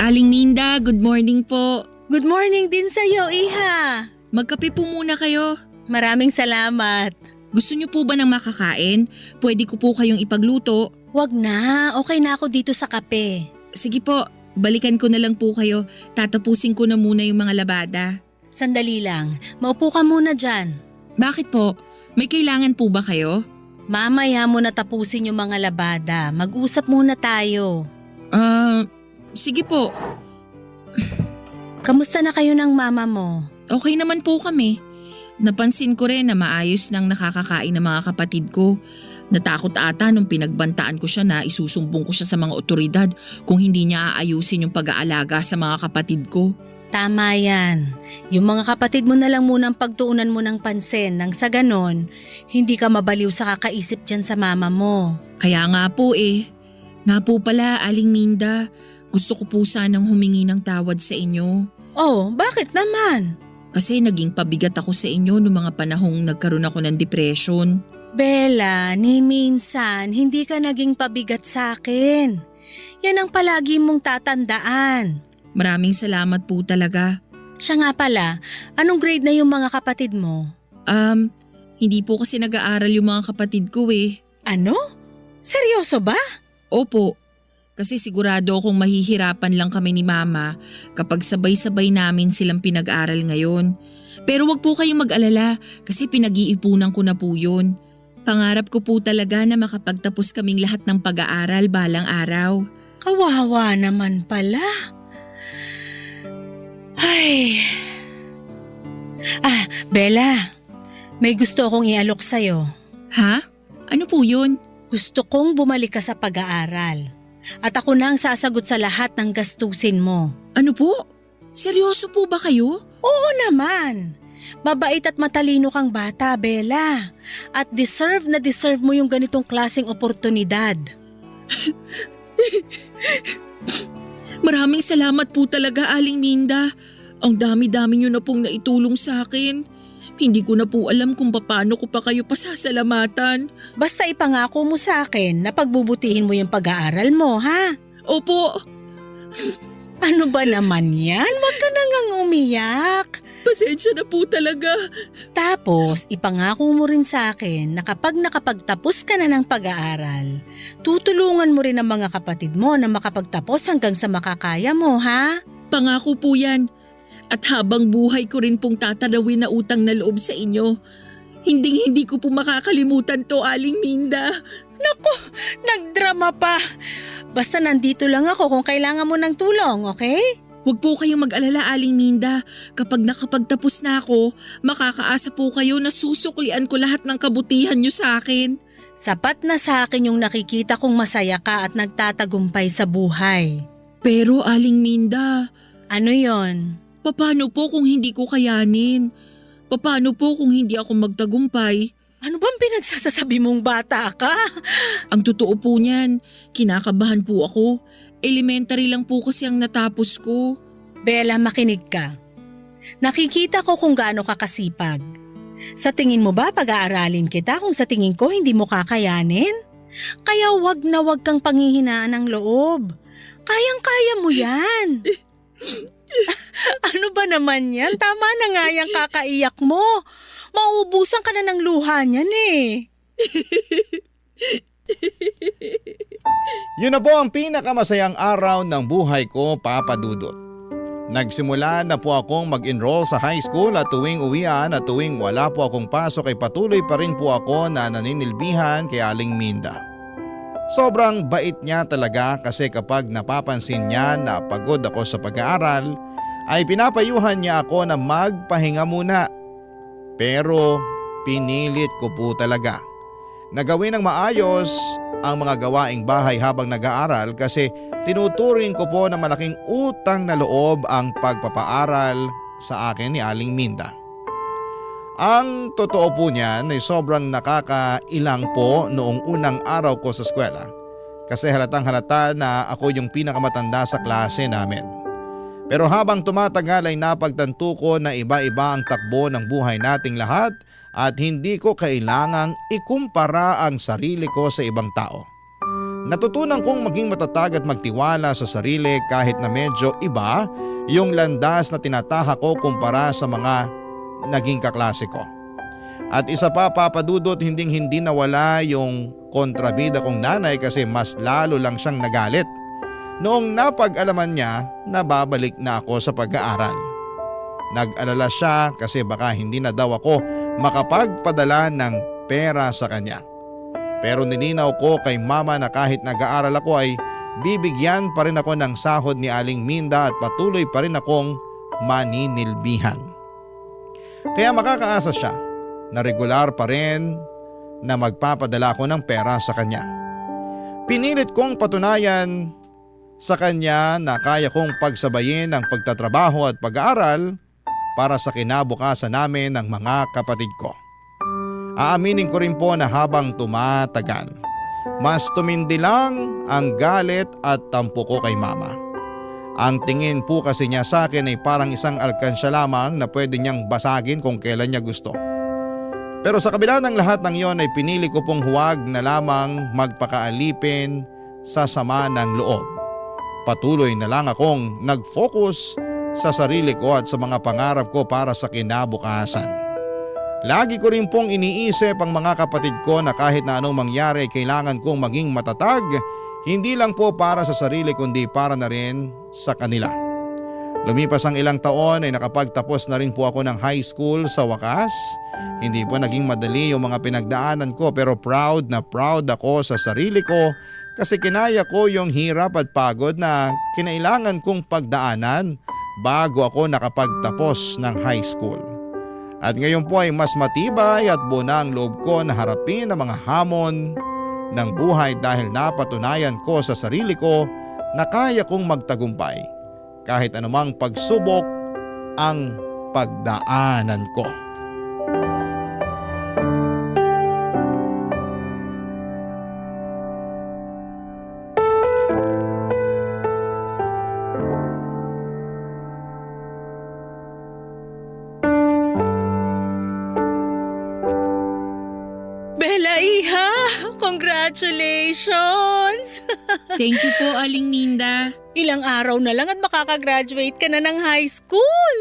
Aling Minda, good morning po. Good morning din sa'yo, Iha. Magkape po muna kayo. Maraming salamat. Gusto niyo po ba ng makakain? Pwede ko po kayong ipagluto. Wag na, okay na ako dito sa kape. Sige po, balikan ko na lang po kayo. Tatapusin ko na muna yung mga labada. Sandali lang, maupo ka muna dyan. Bakit po? May kailangan po ba kayo? Mamaya mo na tapusin yung mga labada. Mag-usap muna tayo. Sige po. Kamusta na kayo ng mama mo? Okay naman po kami. Napansin ko rin na maayos nang nakakakain ng mga kapatid ko. Natakot ata nung pinagbantaan ko siya na isusumbong ko siya sa mga otoridad kung hindi niya aayusin yung pag-aalaga sa mga kapatid ko. Tama yan. Yung mga kapatid mo na lang munang pagtuunan mo ng pansin nang sa ganon, hindi ka mabaliw sa kakaisip dyan sa mama mo. Kaya nga po eh. Nga po pala, Aling Minda, gusto ko po sanang humingi ng tawad sa inyo. Oh, bakit naman? Kasi naging pabigat ako sa inyo noong mga panahong nagkaroon ako ng depression. Bella, ni minsan hindi ka naging pabigat sa akin. Yan ang palagi mong tatandaan. Maraming salamat po talaga. Siya nga pala, anong grade na yung mga kapatid mo? Hindi po kasi nag-aaral yung mga kapatid ko eh. Ano? Seryoso ba? Opo. Kasi sigurado akong mahihirapan lang kami ni Mama kapag sabay-sabay namin silang pinag-aral ngayon. Pero wag po kayong mag-alala kasi pinag-iipunan ko na po yun. Pangarap ko po talaga na makapagtapos kaming lahat ng pag-aaral balang araw. Kawawa naman pala. Ay. Bella, may gusto akong ialok sa'yo. Ha? Ano po yun? Gusto kong bumalik ka sa pag-aaral. At ako na ang sasagot sa lahat ng gastusin mo. Ano po? Seryoso po ba kayo? Oo naman. Mabait at matalino kang bata, Bella. At deserve na deserve mo yung ganitong klaseng oportunidad. Maraming salamat po talaga, Aling Minda. Ang dami-dami niyo na pong naitulong sa akin. Hindi ko na po alam kung paano ko pa kayo pasasalamatan. Basta ipangako mo sa akin na pagbubutihin mo yung pag-aaral mo, ha? Opo, Ano ba naman yan? Huwag ka nang umiyak. pasensya na po talaga. Tapos, ipangako mo rin sa akin na kapag nakapagtapos ka na ng pag-aaral, tutulungan mo rin ang mga kapatid mo na makapagtapos hanggang sa makakaya mo, ha? Pangako po yan. At habang buhay ko rin pong tatanawin na utang na loob sa inyo. Hindi ko po makakalimutan to, Aling Minda. Nagdrama pa. Basta nandito lang ako kung kailangan mo ng tulong, okay? Huwag po kayong mag-alala, Aling Minda. Kapag nakapagtapos na ako, makakaasa po kayo na susuklian ko lahat ng kabutihan niyo sa akin. Sapat na sa akin yung nakikita kong masaya ka at nagtatagumpay sa buhay. Pero Aling Minda, Ano yon? paano po kung hindi ko kayanin? Paano po kung hindi ako magtagumpay? Ano bang pinagsasabi mong bata ka? Ang totoo po niyan, kinakabahan po ako. Elementary lang po kasi ang natapos ko. Bella, makinig ka. Nakikita ko kung gaano ka kasipag. Sa tingin mo ba pag-aaralin kita kung sa tingin ko hindi mo kakayanin? Kaya wag na wag kang panghihinaan ng loob. Kayang-kaya mo yan. Ano ba naman yan? Tama na nga yung kakaiyak mo. Mauubusan ka na ng luha niyan eh. Yun na po ang pinakamasayang araw ng buhay ko, Papa Dudut. Nagsimula na po akong mag-enroll sa high school at tuwing uwian at tuwing wala po akong pasok ay patuloy pa rin po ako na naninilbihan kay Aling Minda. Sobrang bait niya talaga kasi kapag napapansin niya na pagod ako sa pag-aaral ay pinapayuhan niya ako na magpahinga muna. Pero pinilit ko po talaga na gawin ng maayos ang mga gawaing bahay habang nag-aaral kasi tinuturing ko po na malaking utang na loob ang pagpapaaral sa akin ni Aling Minda. Ang totoo po niyan ay sobrang nakakailang po noong unang araw ko sa eskwela kasi halatang halata na ako yung pinakamatanda sa klase namin. Pero habang tumatagal ay napagtanto ko na iba-iba ang takbo ng buhay nating lahat at hindi ko kailangang ikumpara ang sarili ko sa ibang tao. Natutunan kong maging matatag at magtiwala sa sarili kahit na medyo iba yung landas na tinataha ko kumpara sa mga naging kaklase ko. At isa pa, Papa Dudut, hindi nawala yung kontrabida kong nanay kasi mas lalo lang siyang nagalit noong napag-alaman niya na babalik na ako sa pag-aaral. Nag-alala siya kasi baka hindi na daw ako makapagpadala ng pera sa kanya. Pero nilinaw ko kay mama na kahit nag-aaral ako ay bibigyan pa rin ako ng sahod ni Aling Minda at patuloy pa rin akong maninilbihan. Kaya makakaasa siya na regular pa rin na magpapadala ko ng pera sa kanya. Pinilit kong patunayan sa kanya na kaya kong pagsabayin ang pagtatrabaho at pag-aaral para sa kinabukasan namin ng mga kapatid ko. Aaminin ko rin po na habang tumatagal, mas tumindi lang ang galit at tampo ko kay mama. Ang tingin po kasi niya sa akin ay parang isang alkansya lamang na pwede niyang basagin kung kailan niya gusto. Pero sa kabila ng lahat ng iyon ay pinili ko pong huwag na lamang magpakaalipin sa sama ng loob. Patuloy na lang akong nag-focus sa sarili ko at sa mga pangarap ko para sa kinabukasan. Lagi ko rin pong iniisip ang mga kapatid ko na kahit na anong mangyari kailangan kong maging matatag, hindi lang po para sa sarili kundi para na rin sa kanila. Lumipas ang ilang taon ay nakapagtapos na rin po ako ng high school sa wakas. Hindi po naging madali yung mga pinagdaanan ko pero proud na proud ako sa sarili ko kasi kinaya ko yung hirap at pagod na kinailangan kong pagdaanan bago ako nakapagtapos ng high school. At ngayon po ay mas matibay at buo na ang loob ko na harapin ang mga hamon ng buhay dahil napatunayan ko sa sarili ko na kaya kong magtagumpay kahit anumang pagsubok ang pagdaanan ko. Bella, iha! Congratulations! Thank you po, Aling Minda. Ilang araw na lang at makakagraduate ka na ng high school.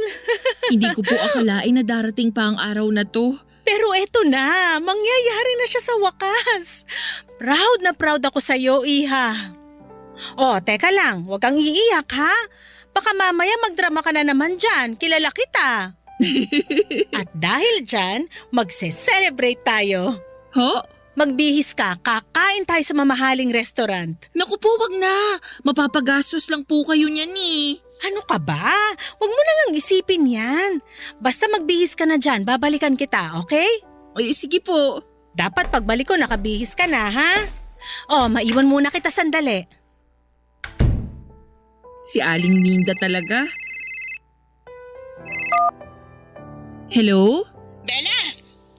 Hindi ko po akalain na darating pa ang araw na to. Pero eto na, mangyayari na siya sa wakas. Proud na proud ako sa'yo, iha. Oh, teka lang, huwag kang iiyak ha. Baka mamaya magdrama ka na naman dyan, kilala kita. At dahil dyan, magse-celebrate tayo. Ho? Magbihis ka, kakain tayo sa mamahaling restaurant. Naku po, wag na. Mapapagastos lang po kayo niyan eh. Ano ka ba? Huwag mo na ngang isipin yan. Basta magbihis ka na dyan, babalikan kita, okay? Ay, sige po. Dapat pagbalik ko nakabihis ka na, ha? Oh, maiwan muna kita sandali. Si Aling Minda talaga. Hello? Bella,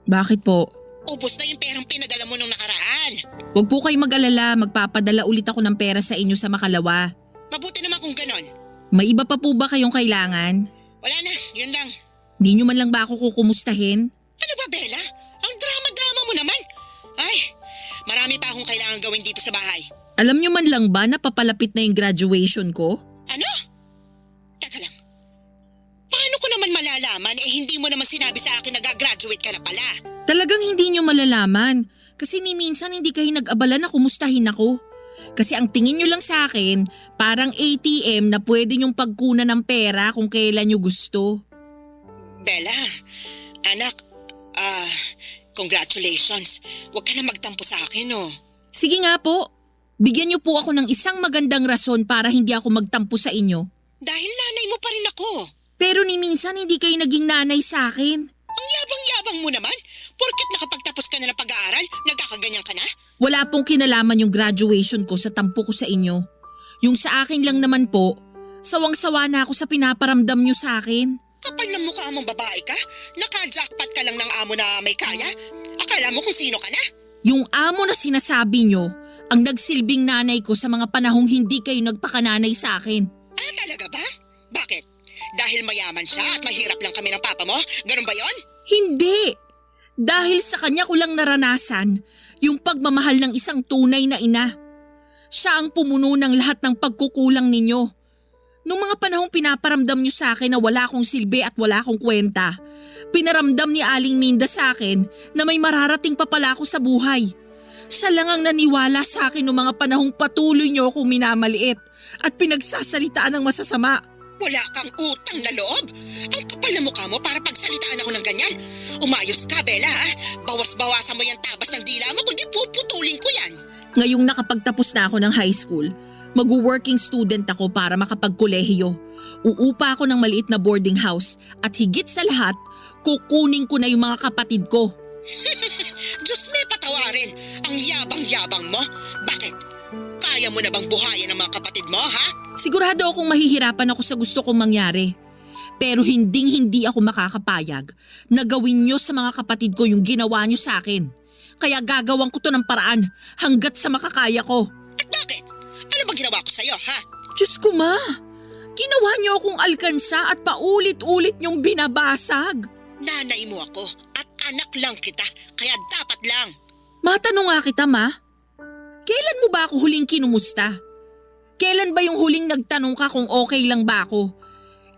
Bakit po? ubos na yung perang pinadala mo nung nakaraan. Huwag po kayo mag-alala, magpapadala ulit ako ng pera sa inyo sa Makalawa. Mabuti naman kung ganon. May iba pa po ba kayong kailangan? Wala na, yun lang. Di nyo man lang ba ako kukumustahin? Ano ba, Bella? Ang drama-drama mo naman. Ay, marami pa akong kailangan gawin dito sa bahay. Alam nyo man lang ba na papalapit na yung graduation ko? Ano? Teka lang. Paano ko naman malalaman hindi mo naman sinabi sa akin na gagraduate ka na pala? Talagang hindi nyo malalaman. Kasi ni minsan hindi kayo nag-abala na kumustahin ako. Kasi ang tingin nyo lang sa akin, parang ATM na pwede nyong pagkunan ng pera kung kailan nyo gusto. Bella, anak, congratulations. Huwag ka na magtampo sa akin, oh. Sige nga po, bigyan nyo po ako ng isang magandang rason para hindi ako magtampo sa inyo. Dahil nanay mo pa rin ako. Pero ni minsan hindi kayo naging nanay sa akin. Ang yabang-yabang mo naman. Porket nakapagtapos ka na ng pag-aaral, nagkakaganyan ka na? Wala pong kinalaman yung graduation ko sa tampo ko sa inyo. Yung sa akin lang naman po, sawang-sawa na ako sa pinaparamdam nyo sa akin. Kapal ng mukha mong babae ka? Naka-jackpot ka lang ng amo na may kaya? Akala mo kung sino ka na? Yung amo na sinasabi nyo, ang nagsilbing nanay ko sa mga panahong hindi kayo nagpakananay sa akin. Ah, talaga ba? Bakit? Dahil mayaman siya at mahirap lang kami ng papa mo? Ganun ba yon? Hindi! Dahil sa kanya ko lang naranasan yung pagmamahal ng isang tunay na ina. Siya ang pumuno ng lahat ng pagkukulang ninyo. Nung mga panahong pinaparamdam nyo sa akin na wala akong silbi at wala akong kwenta, pinaramdam ni Aling Minda sa akin na may mararating pa pala ako sa buhay. Siya lang ang naniwala sa akin noong mga panahong patuloy nyo akong minamaliit at pinagsasalitaan ng masasama. Wala kang utang na loob? Ang kapal na mukha mo para pagsalitaan ako ng ganyan. Umayos ka, Bella, ha? Bawas-bawasan mo yung tabas ng dila mo kundi puputulin ko yan. Ngayong nakapagtapos na ako ng high school, mag-working student ako para makapagkolehiyo. Uupa ako ng maliit na boarding house at higit sa lahat, kukunin ko na yung mga kapatid ko. Diyos may patawarin. Ang yabang-yabang mo. Bakit? Kaya mo na bang buhayin ang mga kapatid mo, ha? Sigurado akong mahihirapan ako sa gusto kong mangyari. Pero hindi ako makakapayag na gawin nyo sa mga kapatid ko yung ginawa nyo sa akin. Kaya gagawin ko to ng paraan hanggat sa makakaya ko. At bakit? Ano bang ginawa ko sa'yo, ha? Diyos ko ma, ginawa nyo akong alkansa at paulit-ulit nyong binabasag. Nanay mo ako at anak lang kita, kaya dapat lang. Matanong nga kita ma, kailan mo ba ako huling kinumusta? Kailan ba yung huling nagtanong ka kung okay lang ba ako?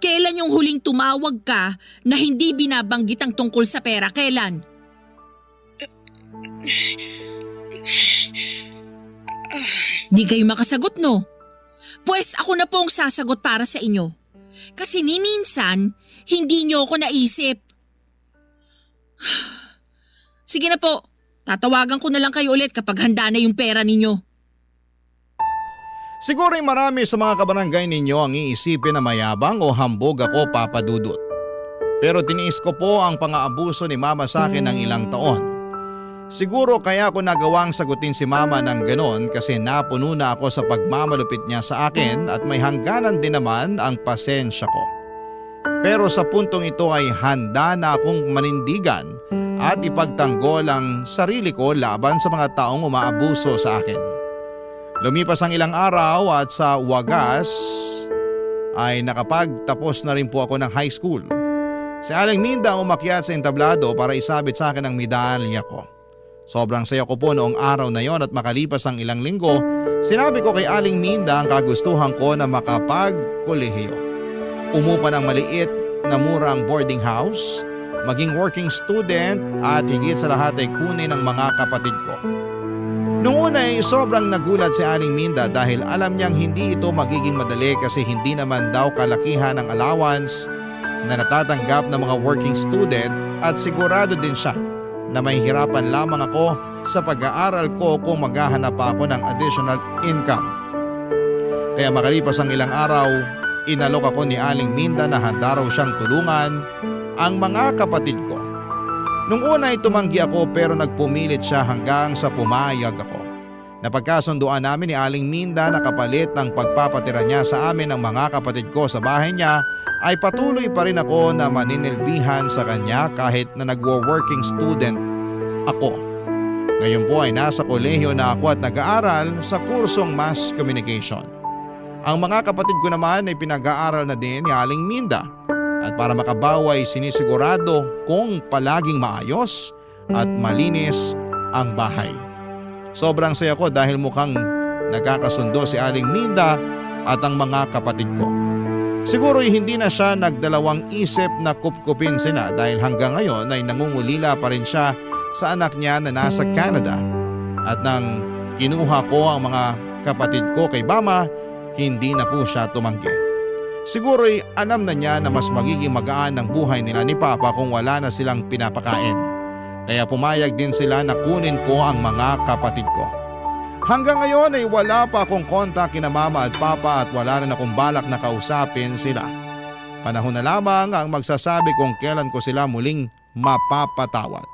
Kailan yung huling tumawag ka na hindi binabanggit ang tungkol sa pera? Kailan? Di kayo makasagot no? Pues ako na po ang sasagot para sa inyo. Kasi ni minsan, hindi nyo ako naisip. Sige na po, tatawagan ko na lang kayo ulit kapag handa na yung pera ninyo. Siguro'y marami sa mga kabarangay ninyo ang iisipin na mayabang o hambog ako, Papa Dudut. Pero tiniis ko po ang pang-aabuso ni Mama sa akin ng ilang taon. Siguro kaya ko nagawang sagutin si mama ng ganon kasi napuno na ako sa pagmamalupit niya sa akin at may hangganan din naman ang pasensya ko. Pero sa puntong ito ay handa na akong manindigan at ipagtanggol ang sarili ko laban sa mga taong umaabuso sa akin. Lumipas ang ilang araw at sa wagas ay nakapagtapos na rin po ako ng high school. Si Aling Minda umakyat sa entablado para isabit sa akin ang medalya ko. Sobrang saya ko po noong araw na yon at makalipas ang ilang linggo, sinabi ko kay Aling Minda ang kagustuhan ko na makapagkolehiyo. Umupa ng maliit na murang boarding house, maging working student at higit sa lahat ay kunin ng mga kapatid ko. Noong una ay sobrang nagulat si Aling Minda dahil alam niyang hindi ito magiging madali kasi hindi naman daw kalakihan ang allowance na natatanggap ng mga working student at sigurado din siya na may hirapan lamang ako sa pag-aaral ko kung maghahanap pa ako ng additional income. Kaya makalipas ang ilang araw, inalok ako ni Aling Minda na handa raw siyang tulungan ang mga kapatid ko. Nung una ay tumanggi ako pero nagpumilit siya hanggang sa pumayag ako. Napagkasunduan namin ni Aling Minda na kapalit ng pagpapatira niya sa amin ng mga kapatid ko sa bahay niya ay patuloy pa rin ako na maninilbihan sa kanya kahit na nagwo-working student ako. Ngayon po ay nasa kolehiyo na ako at nag-aaral sa kursong Mass Communication. Ang mga kapatid ko naman ay pinag-aaral na din ni Aling Minda at para makabawi ay sinisigurado kung palaging maayos at malinis ang bahay. Sobrang saya ko dahil mukhang nagkakasundo si Aling Minda at ang mga kapatid ko. Siguro hindi na siya nagdalawang isip na kupkupin sila dahil hanggang ngayon ay nangungulila pa rin siya sa anak niya na nasa Canada. At nang kinuha ko ang mga kapatid ko kay Mama, hindi na po siya tumanggi. Siguro'y alam na niya na mas magiging magaan ang buhay nila ni Papa kung wala na silang pinapakain. Kaya pumayag din sila na kunin ko ang mga kapatid ko. Hanggang ngayon ay wala pa akong kontak kina Mama at Papa at wala na akong balak na kausapin sila. Panahon na lamang ang magsasabi kung kailan ko sila muling mapapatawad.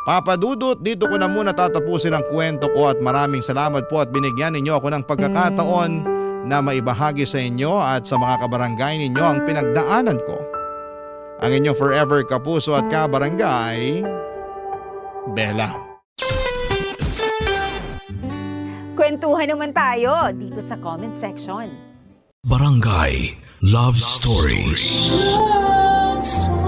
Papa Dudut, dito ko na muna tatapusin ang kwento ko at maraming salamat po at binigyan ninyo ako ng pagkakataon na maibahagi sa inyo at sa mga kabarangay ninyo ang pinagdaanan ko. Ang inyong forever kapuso at kabarangay, Bella. Kwentuhan naman tayo dito sa comment section. Barangay Love Stories. Love Stories.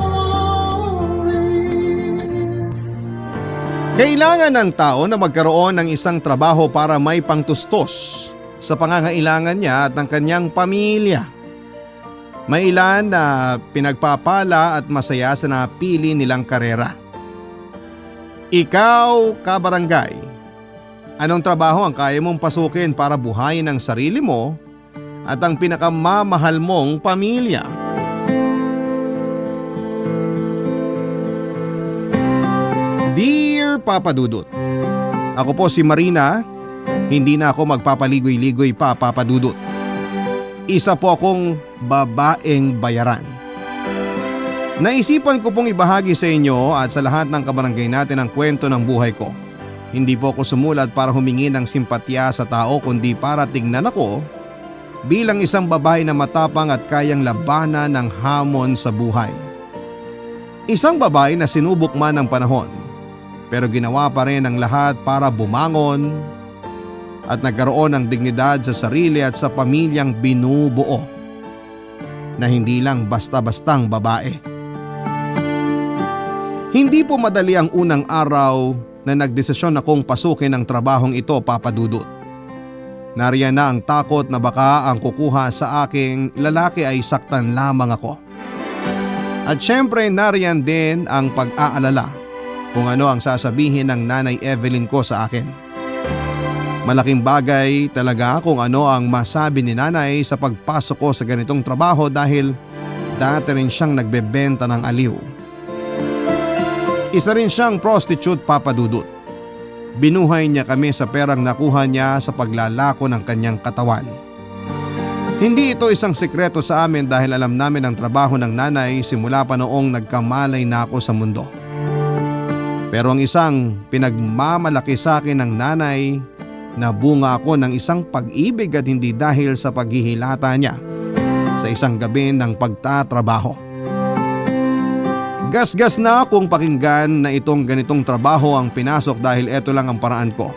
Kailangan ng tao na magkaroon ng isang trabaho para may pangtustos sa pangangailangan niya at ng kanyang pamilya. May ilan na pinagpapala at masaya sa napili nilang karera. Ikaw, kabarangay, anong trabaho ang kaya mong pasukin para buhayin ang sarili mo at ang pinakamamahal mong pamilya? Dear Papa Dudut, ako po si Marina, hindi na ako magpapaligoy-ligoy pa, Papa Dudut. Isa po akong babaeng bayaran. Naisipan ko pong ibahagi sa inyo at sa lahat ng kabarangay natin ang kwento ng buhay ko. Hindi po ako sumulat para humingi ng simpatya sa tao kundi para tingnan ako bilang isang babae na matapang at kayang labanan ng hamon sa buhay. Isang babae na sinubok man ng panahon pero ginawa pa rin ang lahat para bumangon at nagkaroon ng dignidad sa sarili at sa pamilyang binubuo na hindi lang basta-bastang babae. Hindi po madali ang unang araw na nagdesisyon akong pasukin ang trabahong ito, Papa Dudut. Nariyan na ang takot na baka ang kukuha sa aking lalaki ay saktan lamang ako. At syempre nariyan din ang pag-aalala kung ano ang sasabihin ng Nanay Evelyn ko sa akin. Malaking bagay talaga kung ano ang masabi ni Nanay sa pagpasok ko sa ganitong trabaho dahil dati rin siyang nagbebenta ng aliw. Isa rin siyang prostitute, Papa Dudut. Binuhay niya kami sa perang nakuha niya sa paglalako ng kanyang katawan. Hindi ito isang sikreto sa amin dahil alam namin ang trabaho ng Nanay simula pa noong nagkamalay na ako sa mundo. Pero ang isang pinagmamalaki sa akin ng nanay na bunga ako ng isang pag-ibig at hindi dahil sa paghihilata niya sa isang gabi ng pagtatrabaho. Gasgas na akong pakinggan na itong ganitong trabaho ang pinasok dahil ito lang ang paraan ko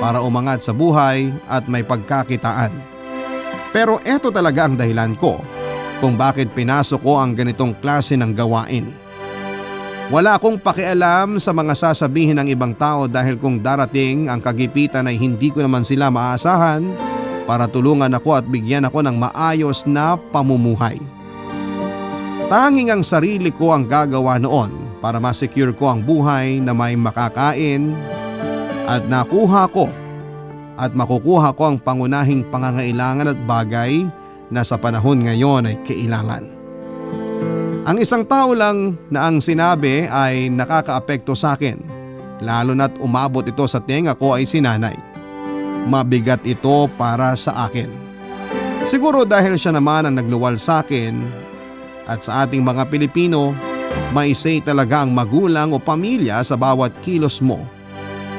para umangat sa buhay at may pagkakitaan. Pero ito talaga ang dahilan ko kung bakit pinasok ko ang ganitong klase ng gawain. Wala akong pakialam sa mga sasabihin ng ibang tao dahil kung darating ang kagipitan ay hindi ko naman sila maaasahan para tulungan ako at bigyan ako ng maayos na pamumuhay. Tanging ang sarili ko ang gagawa noon para ma-secure ko ang buhay na may makakain at nakuha ko at makukuha ko ang pangunahing pangangailangan at bagay na sa panahon ngayon ay kailangan. Ang isang tao lang na ang sinabi ay nakakaapekto sa akin, lalo na't umabot ito sa tenga ko ay si nanay. Mabigat ito para sa akin. Siguro dahil siya naman ang nagluwal sa akin at sa ating mga Pilipino, may say talaga ang magulang o pamilya sa bawat kilos mo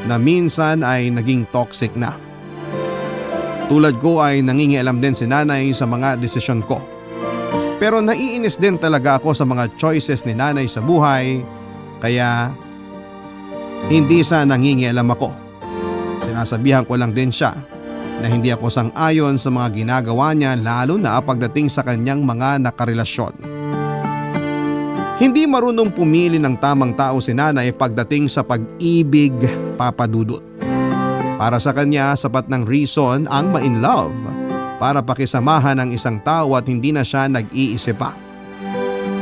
na minsan ay naging toxic na. Tulad ko ay nangingialam din si nanay sa mga desisyon ko. Pero naiinis din talaga ako sa mga choices ni nanay sa buhay, kaya hindi sa nangingialam ako. Sinasabihan ko lang din siya na hindi ako sang-ayon sa mga ginagawa niya lalo na pagdating sa kanyang mga nakarelasyon. Hindi marunong pumili ng tamang tao si nanay pagdating sa pag-ibig, Papa Dudut. Para sa kanya sapat ng reason ang ma-in love para pakisamahan ang isang tao at hindi na siya nag-iisip pa.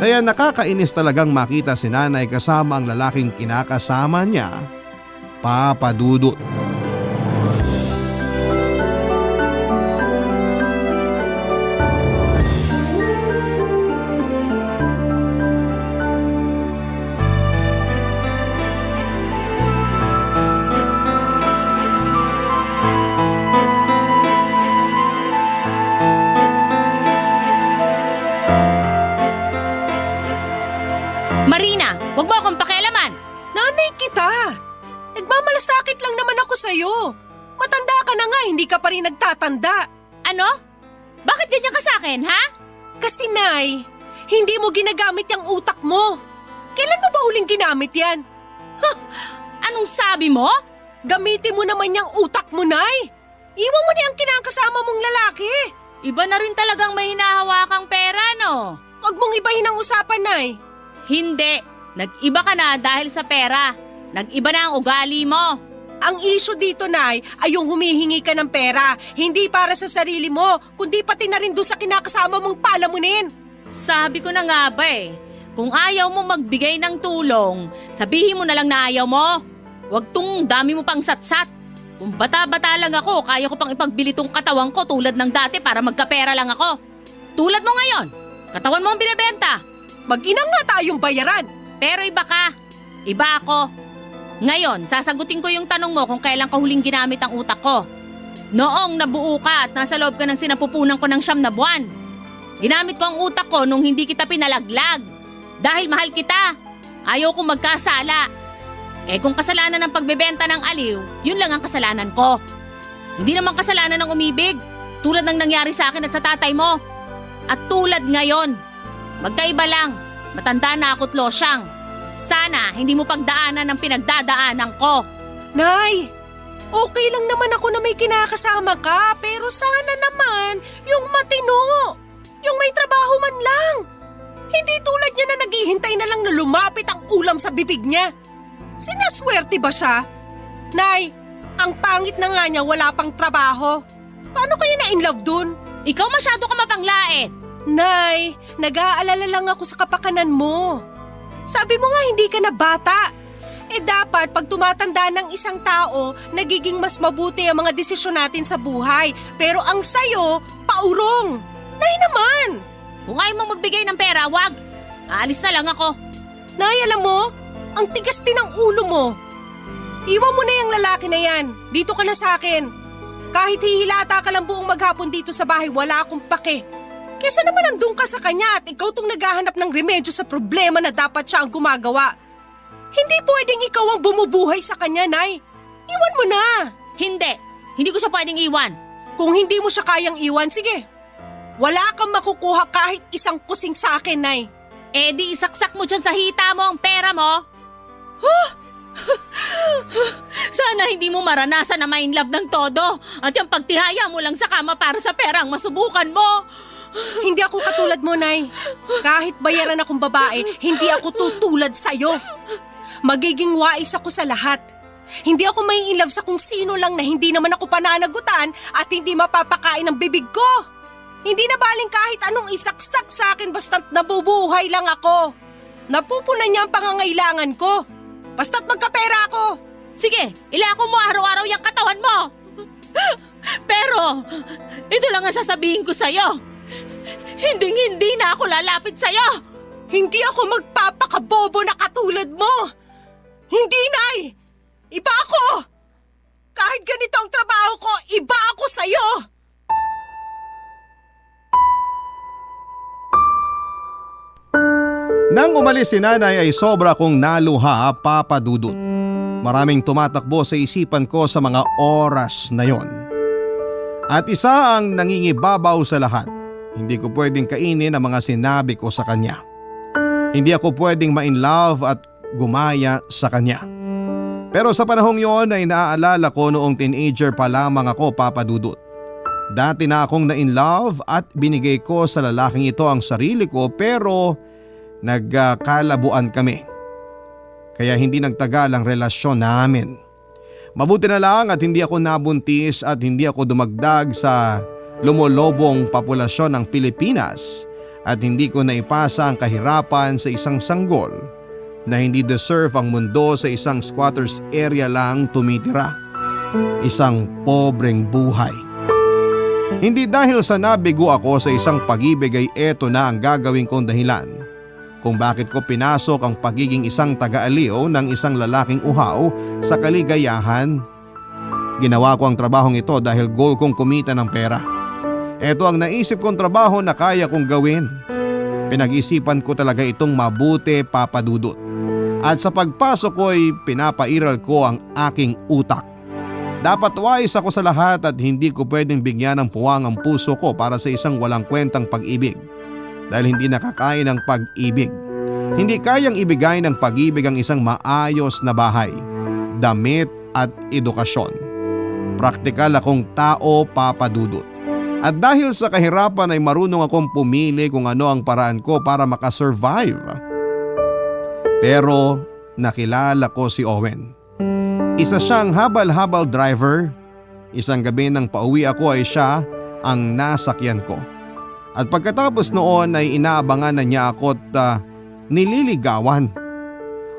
Kaya nakakainis talagang makita si nanay kasama ang lalaking kinakasama niya, Papa Dudut. Marina, wag mo akong pakialaman! Nanay kita! Nagmamalasakit lang naman ako sa'yo. Matanda ka na nga, hindi ka pa rin nagtatanda. Ano? Bakit ganyan ka sa akin, ha? Kasi Nay, hindi mo ginagamit yung utak mo. Kailan mo ba huling ginamit yan? Anong sabi mo? Gamitin mo naman yung utak mo, Nay. Iwan mo na yung kinakasama mong lalaki. Iba na rin talagang may hinahawakang pera, no? Huwag mong ibahin ang usapan, Nay. Hindi. Nag-iba ka na dahil sa pera. Nag-iba na ang ugali mo. Ang issue dito, Nay, ay yung humihingi ka ng pera. Hindi para sa sarili mo, kundi pati na rin doon sa kinakasama mong palamunin. Sabi ko na nga ba kung ayaw mo magbigay ng tulong, sabihin mo na lang na ayaw mo. Huwag tong dami mo pang satsat. Kung bata-bata lang ako, kaya ko pang ipagbili tong katawan ko tulad ng dati para magkapera lang ako. Tulad mo ngayon, katawan mo ang binibenta. Mag-ina nga tayong bayaran. Pero iba ka. Iba ako. Ngayon, sasagutin ko yung tanong mo kung kailan ka huling ginamit ang utak ko. Noong nabuo ka at nasa loob ka ng sinapupunan ko ng 9 na buwan. Ginamit ko ang utak ko nung hindi kita pinalaglag. Dahil mahal kita. Ayaw kong magkasala. Kung kasalanan ng pagbebenta ng aliw, yun lang ang kasalanan ko. Hindi naman kasalanan ng umibig. Tulad ng nangyari sa akin at sa tatay mo. At tulad ngayon. Magkaiba lang. Matanda na ako't losyang. Sana hindi mo pagdaanan ang pinagdadaanan ko. Nay, okay lang naman ako na may kinakasama ka, pero sana naman yung matino. Yung may trabaho man lang. Hindi tulad niya na naghihintay na lang na lumapit ang ulam sa bibig niya. Sinaswerte ba siya? Nay, ang pangit na nga niya wala pang trabaho. Paano kayo na in love dun? Ikaw masyado ka mapanglait. Nay, nag-aalala lang ako sa kapakanan mo. Sabi mo nga hindi ka na bata. Dapat pag tumatanda ng isang tao, nagiging mas mabuti ang mga desisyon natin sa buhay. Pero ang sayo, paurong. Nay naman! Kung ayaw mo magbigay ng pera, wag. Aalis na lang ako. Nay, alam mo, ang tigas din ng ulo mo. Iwan mo na yung lalaki na yan. Dito ka na sa akin. Kahit hihilata ka lang buong maghapon dito sa bahay, wala akong pake. Kesa naman nandun ka sa kanya at ikaw tong naghahanap ng remedyo sa problema na dapat siya ang gumagawa. Hindi pwedeng ikaw ang bumubuhay sa kanya, Nay. Iwan mo na. Hindi ko siya pwedeng iwan. Kung hindi mo siya kayang iwan, sige. Wala kang makukuha kahit isang kusing sa akin, Nay. Eh di isaksak mo dyan sa hita mo ang pera mo. Sana hindi mo maranasan na ma-in love ng todo at yung pagtihaya mo lang sa kama para sa perang masubukan mo. Hindi ako katulad mo, Nay. Kahit bayaran akong babae, hindi ako tutulad sa'yo. Magiging wais ako sa lahat. Hindi ako may in love sa kung sino lang na hindi naman ako pananagutan at hindi mapapakain ng bibig ko. Hindi na baling kahit anong isaksak sa akin basta't nabubuhay lang ako. Napupunan niya ang pangangailangan ko. Basta't magkapera ako. Sige, ilako mo araw-araw yung katawan mo. Pero, ito lang ang sasabihin ko sa'yo. Hindi na ako lalapit sa'yo. Hindi ako magpapakabobo na katulad mo. Hindi, Nay. Iba ako. Kahit ganito ang trabaho ko, iba ako sa'yo. Nang umalis si nanay ay sobra kong naluha, Papa Dudut. Maraming tumatakbo sa isipan ko sa mga oras na yon. At isa ang nangingibabaw sa lahat. Hindi ko pwedeng kainin ang mga sinabi ko sa kanya. Hindi ako pwedeng ma-in love at gumaya sa kanya. Pero sa panahong yon ay naaalala ko noong teenager pa lamang ako, Papa Dudut. Dati na akong na-in love at binigay ko sa lalaking ito ang sarili ko pero nagkalabuan kami. Kaya hindi nagtagal ang relasyon namin. Mabuti na lang at hindi ako nabuntis at hindi ako dumagdag sa lumolobong populasyon ng Pilipinas at hindi ko naipasa ang kahirapan sa isang sanggol na hindi deserve ang mundo sa isang squatters area lang tumitira. Isang pobreng buhay. Hindi dahil sa nabigo ako sa isang pag-ibig ay eto na ang gagawin kong dahilan kung bakit ko pinasok ang pagiging isang taga-aliw ng isang lalaking uhaw sa kaligayahan. Ginawa ko ang trabahong ito dahil goal kong kumita ng pera. Ito ang naisip kong trabaho na kaya kong gawin. Pinag-isipan ko talaga itong mabuti, Papa Dudut. At sa pagpasok ko ay pinapairal ko ang aking utak. Dapat wise ako sa lahat at hindi ko pwedeng bigyan ng puwang ang puso ko para sa isang walang kwentang pag-ibig. Dahil hindi nakakain ng pag-ibig. Hindi kayang ibigay ng pag-ibig ang isang maayos na bahay, damit at edukasyon. Praktikal akong tao, Papa Dudut. At dahil sa kahirapan ay marunong akong pumili kung ano ang paraan ko para makasurvive. Pero nakilala ko si Owen. Isa siyang habal-habal driver. Isang gabi nang pauwi ako ay siya ang nasakyan ko. At pagkatapos noon ay inaabangan na niya ako at nililigawan.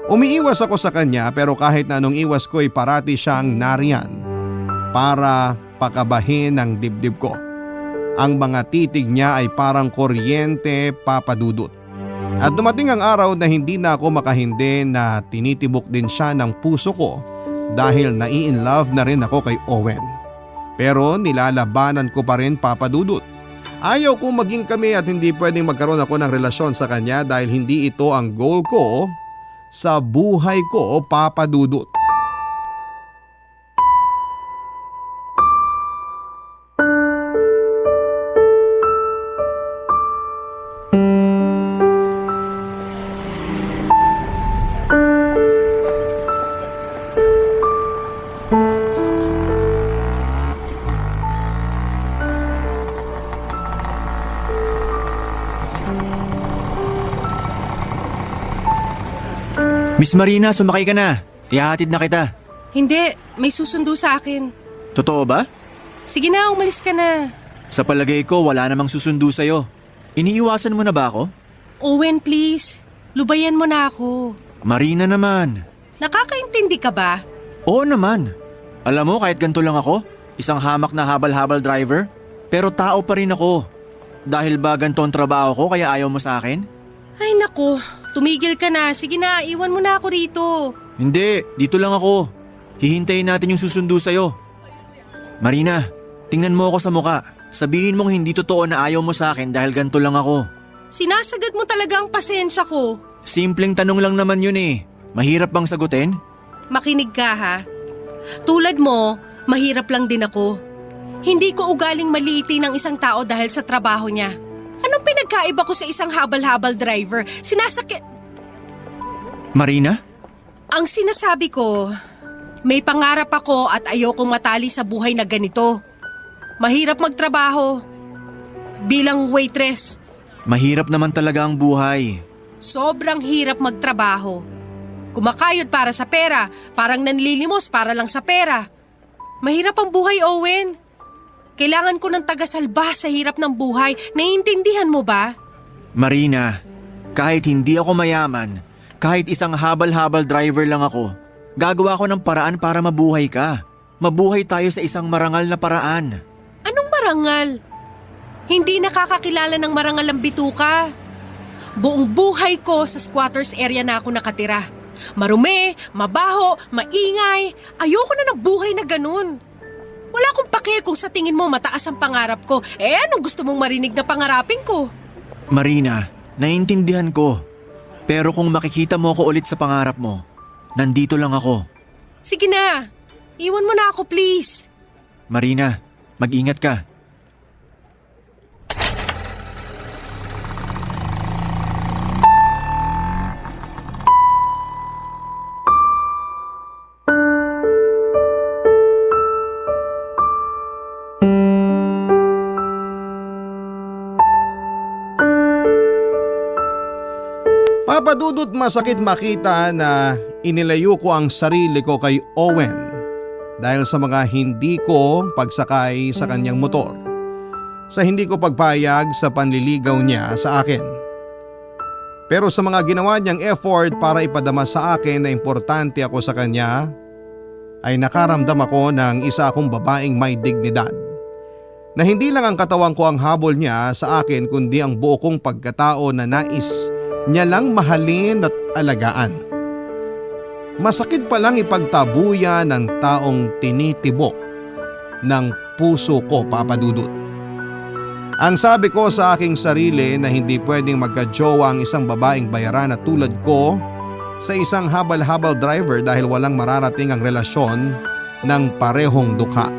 Umiiwas ako sa kanya pero kahit na anong iwas ko ay parati siyang nariyan para pakabahin ang dibdib ko. Ang mga titig niya ay parang kuryente, Papa Dudut. At dumating ang araw na hindi na ako makahindi na tinitibok din siya ng puso ko dahil nai-in love na rin ako kay Owen. Pero nilalabanan ko pa rin, Papa Dudut. Ayaw kong maging kami at hindi pwedeng magkaroon ako ng relasyon sa kanya dahil hindi ito ang goal ko sa buhay ko, Papa Dudut. Miss Marina, sumakay ka na. Ihahatid na kita. Hindi, may susundo sa akin. Totoo ba? Sige na, umalis ka na. Sa palagay ko, wala namang susundo sa'yo. Iniiwasan mo na ba ako? Owen, please. Lubayan mo na ako. Marina naman. Nakakaintindi ka ba? Oo naman. Alam mo, kahit ganito lang ako, isang hamak na habal-habal driver, pero tao pa rin ako. Dahil ba ganito ang trabaho ko kaya ayaw mo sa akin? Ay nako, tumigil ka na. Sige na, iwan mo na ako rito. Hindi, dito lang ako. Hihintayin natin yung susundo sa'yo. Marina, tingnan mo ako sa muka. Sabihin mong hindi totoo na ayaw mo sa akin dahil ganito lang ako. Sinasagad mo talaga ang pasensya ko. Simpleng tanong lang naman yun eh. Mahirap bang sagutin? Makinig ka ha. Tulad mo, mahirap lang din ako. Hindi ko ugaling maliitin ng isang tao dahil sa trabaho niya. Anong pinagkaiba ko sa isang habal-habal driver? Marina? Ang sinasabi ko, may pangarap ako at ayokong matali sa buhay na ganito. Mahirap magtrabaho. Bilang waitress, Mahirap naman talaga ang buhay. sobrang hirap magtrabaho. Kumakayod para sa pera, parang nanlilimos para lang sa pera. Mahirap ang buhay, Owen. Kailangan ko ng tagasalba sa hirap ng buhay. Naiintindihan mo ba? Marina, kahit hindi ako mayaman, kahit isang habal-habal driver lang ako, gagawa ko ng paraan para mabuhay ka. Mabuhay tayo sa isang marangal na paraan. Anong marangal? Hindi nakakakilala ng marangal ang bituka. Buong buhay ko sa squatters area na ako nakatira. Marumi, mabaho, maingay. Ayoko na ng buhay na ganun. Wala akong pake kung sa tingin mo mataas ang pangarap ko. Anong gusto mong marinig na pangarapin ko? Marina, naiintindihan ko. Pero kung makikita mo ako ulit sa pangarap mo, nandito lang ako. Sige na, iwan mo na ako please. Marina, mag-ingat ka. Papadudot masakit makita na inilayo ko ang sarili ko kay Owen dahil sa mga hindi ko pagsakay sa kanyang motor, sa hindi ko pagpayag sa panliligaw niya sa akin. Pero sa mga ginawa niyang effort para ipadama sa akin na importante ako sa kanya, ay nakaramdam ako ng isa akong babaeng may dignidad. Na hindi lang ang katawan ko ang habol niya sa akin kundi ang buo kong pagkatao na nais niya lang mahalin at alagaan. Masakit palang ipagtabuya ng taong tinitibok ng puso ko, Papadudot. Ang sabi ko sa aking sarili na hindi pwedeng magkajowa ang isang babaeng bayaran na tulad ko sa isang habal-habal driver dahil walang mararating ang relasyon ng parehong dukha.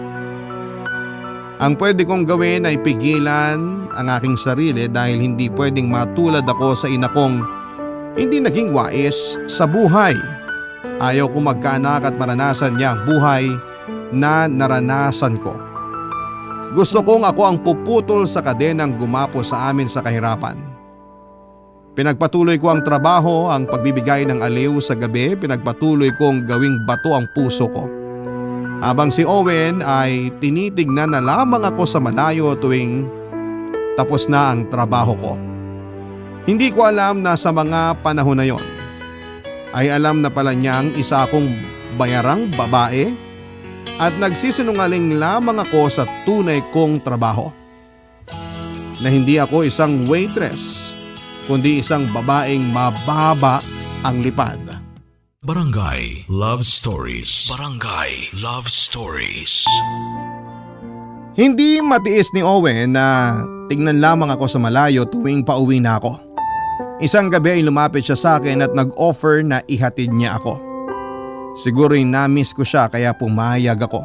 Ang pwede kong gawin ay pigilan ang aking sarili dahil hindi pwedeng matulad ako sa ina kong hindi naging wais sa buhay. Ayaw kong magkaanak at maranasan niya ang buhay na naranasan ko. Gusto kong ako ang puputol sa kadenang gumapo sa amin sa kahirapan. Pinagpatuloy ko ang trabaho, ang pagbibigay ng aliw sa gabi, pinagpatuloy kong gawing bato ang puso ko. Habang si Owen ay tinitignan na lamang ako sa malayo tuwing tapos na ang trabaho ko. Hindi ko alam na sa mga panahon na yon ay alam na pala niyang isa akong bayarang babae at nagsisinungaling lamang ako sa tunay kong trabaho. Na hindi ako isang waitress kundi isang babaeng mababa ang lipad. Barangay Love Stories. Barangay Love Stories. Hindi matiis ni Owen na tingnan lamang ako sa malayo tuwing pauwi na ako. Isang gabi ay lumapit siya sa akin at nag-offer na ihatid niya ako. Siguro'y na-miss ko siya kaya pumayag ako.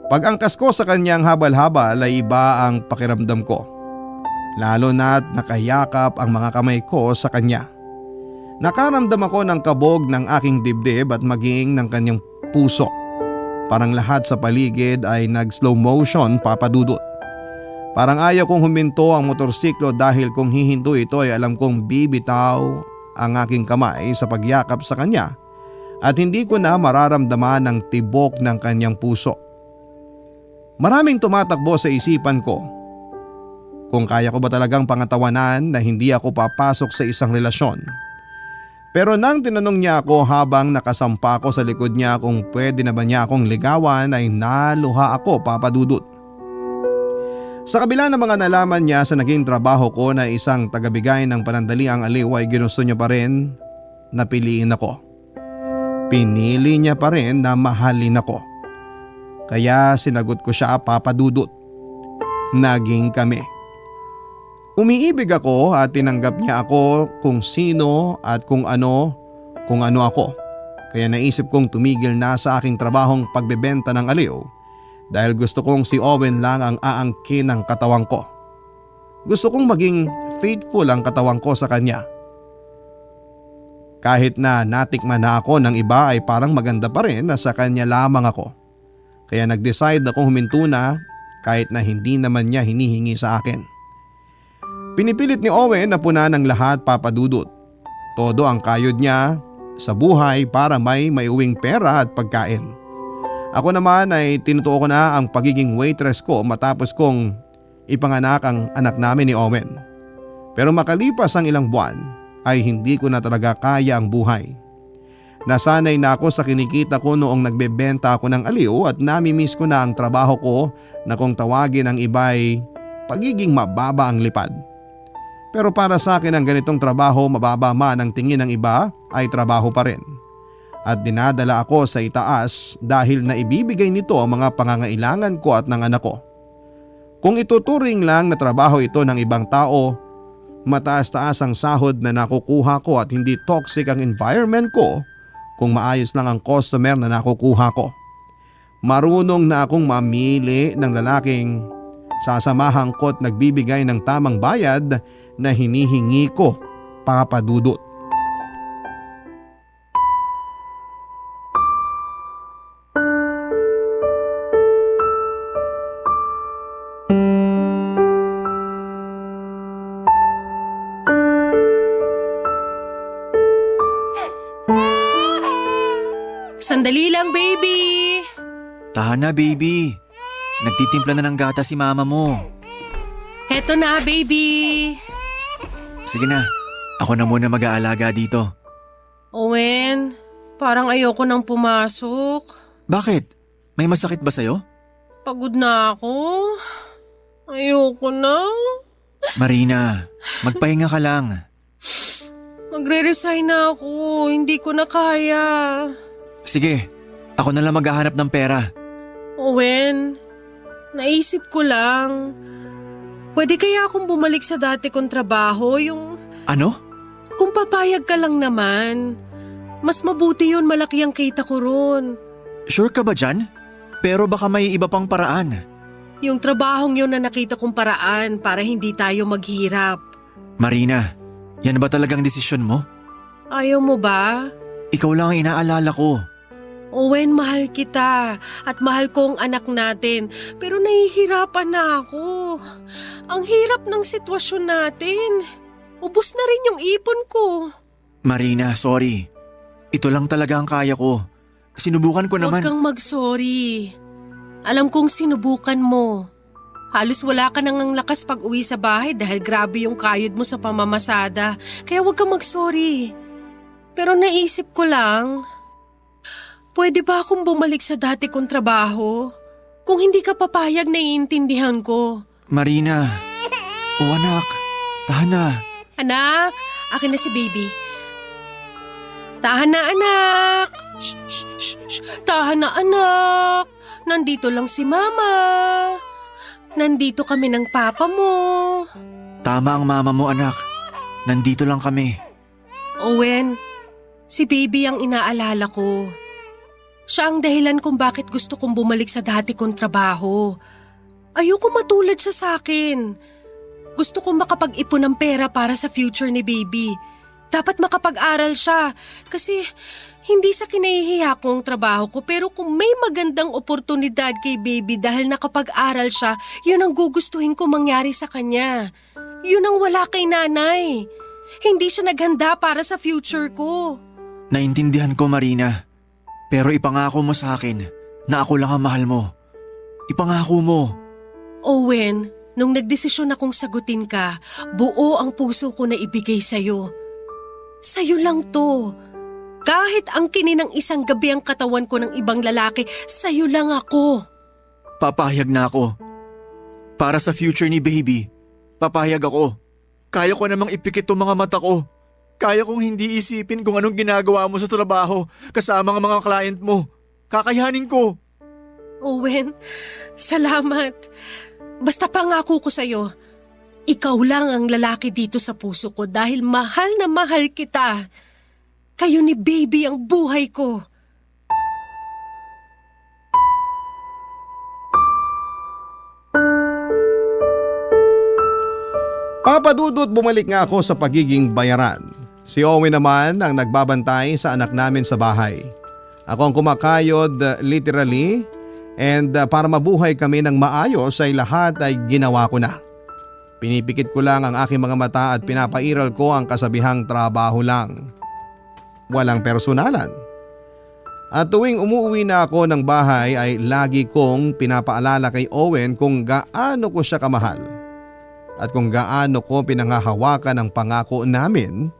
Pag-angkas ko sa kanyang habal-habal ay iba ang pakiramdam ko. Lalo na't nakayakap ang mga kamay ko sa kanya. Nakaramdam ako ng kabog ng aking dibdib at maging ng kanyang puso. Parang lahat sa paligid ay nag-slow motion, Papadudot. Parang ayaw kong huminto ang motorsiklo dahil kung hihinto ito ay alam kong bibitaw ang aking kamay sa pagyakap sa kanya at hindi ko na mararamdaman ang tibok ng kanyang puso. Maraming tumatakbo sa isipan ko. Kung kaya ko ba talagang pangatawanan na hindi ako papasok sa isang relasyon. Pero nang tinanong niya ako habang nakasampa ko sa likod niya kung pwede na ba niya akong ligawan ay naluha ako, Papadudot. Sa kabila ng mga nalaman niya sa naging trabaho ko na isang tagabigay ng panandaliang aliw ay ginusto niya pa rin na piliin ako. Pinili niya pa rin na mahalin ako. Kaya sinagot ko siya, Papadudot. Naging kami. Umiibig ako at tinanggap niya ako kung sino at kung ano kung ano ako. Kaya naisip kong tumigil na sa aking trabahong pagbebenta ng aliw dahil gusto kong si Owen lang ang aangkin ng katawan ko. Gusto kong maging faithful ang katawan ko sa kanya. Kahit na natikman na ako ng iba ay parang maganda pa rin na sa kanya lamang ako. Kaya nag-decide akong huminto na kahit na hindi naman niya hinihingi sa akin. Pinipilit ni Owen na punan ng lahat, Papa Dudut. Todo ang kayod niya sa buhay para may maiuwing pera at pagkain. Ako naman ay tinutuo ko na ang pagiging waitress ko matapos kong ipanganak ang anak namin ni Owen. Pero makalipas ang ilang buwan ay hindi ko na talaga kaya ang buhay. Nasanay na ako sa kinikita ko noong nagbebenta ako ng aliw at namimiss ko na ang trabaho ko na kung tawagin ang iba'y pagiging mababa ang lipad. Pero para sa akin ang ganitong trabaho, mababa man ang tingin ng iba, ay trabaho pa rin. At dinadala ako sa itaas dahil naibibigay nito ang mga pangangailangan ko at ng anak ko. Kung ituturing lang na trabaho ito ng ibang tao, mataas-taas ang sahod na nakukuha ko at hindi toxic ang environment ko kung maayos lang ang customer na nakukuha ko. Marunong na akong mamili ng lalaking sasamahan ko at nagbibigay ng tamang bayad na hinihingi ko, Papa Dudut. Sandali lang, baby! Tahan na, baby. Nagtitimpla na ng gata si mama mo. Heto na, baby! Sige na, ako na muna mag-aalaga dito. Owen, parang ayoko nang pumasok. Bakit? May masakit ba sa'yo? Pagod na ako. Ayoko na. Marina, magpahinga ka lang. Magre-resign na ako. Hindi ko na kaya. Sige, ako na lang maghahanap ng pera. Owen, naisip ko lang. Pwede kaya akong bumalik sa dati kong trabaho, yung… Ano? Kung papayag ka lang naman. Mas mabuti yun, malaki ang kita ko ron. Sure ka ba dyan? Pero baka may iba pang paraan. Yung trabahong yun na nakita kong paraan para hindi tayo maghirap. Marina, yan ba talagang desisyon mo? Ayaw mo ba? Ikaw lang ang inaalala ko. Owen, mahal kita at mahal ko ang anak natin pero nahihirapan na ako. Ang hirap ng sitwasyon natin. Ubus na rin yung ipon ko. Marina, sorry. Ito lang talaga ang kaya ko. Sinubukan ko naman. Huwag kang mag-sorry. Alam kong sinubukan mo. Halos wala ka nang lakas pag uwi sa bahay dahil grabe yung kayod mo sa pamamasada. Kaya huwag kang mag-sorry. Pero naisip ko lang… Pwede ba akong bumalik sa dati kong trabaho? Kung hindi ka papayag, naiintindihan ko. Marina. O anak, tahan na. Anak, akin na si baby. Tahan na, anak. Shh, shh, shh, shh. Tahan na, anak. Nandito lang si mama. Nandito kami ng papa mo. Tama ang mama mo, anak. Nandito lang kami. Owen, si baby ang inaalala ko. Siya ang dahilan kung bakit gusto kong bumalik sa dati kong trabaho. Ayoko matulad siya sa akin. Gusto kong makapag-ipon ng pera para sa future ni baby. Dapat makapag-aral siya kasi hindi sa kinahihiya ko ang trabaho ko pero kung may magandang oportunidad kay baby dahil nakapag-aral siya, yun ang gugustuhin ko mangyari sa kanya. Yun ang wala kay nanay. Hindi siya naghanda para sa future ko. Naintindihan ko, Marina. Pero ipangako mo sa akin na ako lang ang mahal mo. Ipangako mo. Owen, nung nagdesisyon akong sagutin ka, buo ang puso ko na ibigay sa'yo. Sa'yo lang to. Kahit ang kininang isang gabi ang katawan ko ng ibang lalaki, sa'yo lang ako. Papayag na ako. Para sa future ni baby, papayag ako. Kaya ko namang ipikit ang mga mata ko. Kaya kong hindi isipin kung anong ginagawa mo sa trabaho kasama ang mga client mo. Kakayanin ko. Owen, salamat. Basta pangako ko sa'yo, ikaw lang ang lalaki dito sa puso ko dahil mahal na mahal kita. Kayo ni baby ang buhay ko. Papa Dudut, bumalik nga ako sa pagiging bayaran. Si Owen naman ang nagbabantay sa anak namin sa bahay. Ako ang kumakayod literally and para mabuhay kami ng maayos ay lahat ay ginawa ko na. Pinipikit ko lang ang aking mga mata at pinapairal ko ang kasabihang trabaho lang. Walang personalan. At tuwing umuwi na ako ng bahay ay lagi kong pinapaalala kay Owen kung gaano ko siya kamahal. At kung gaano ko pinangahawakan ang pangako namin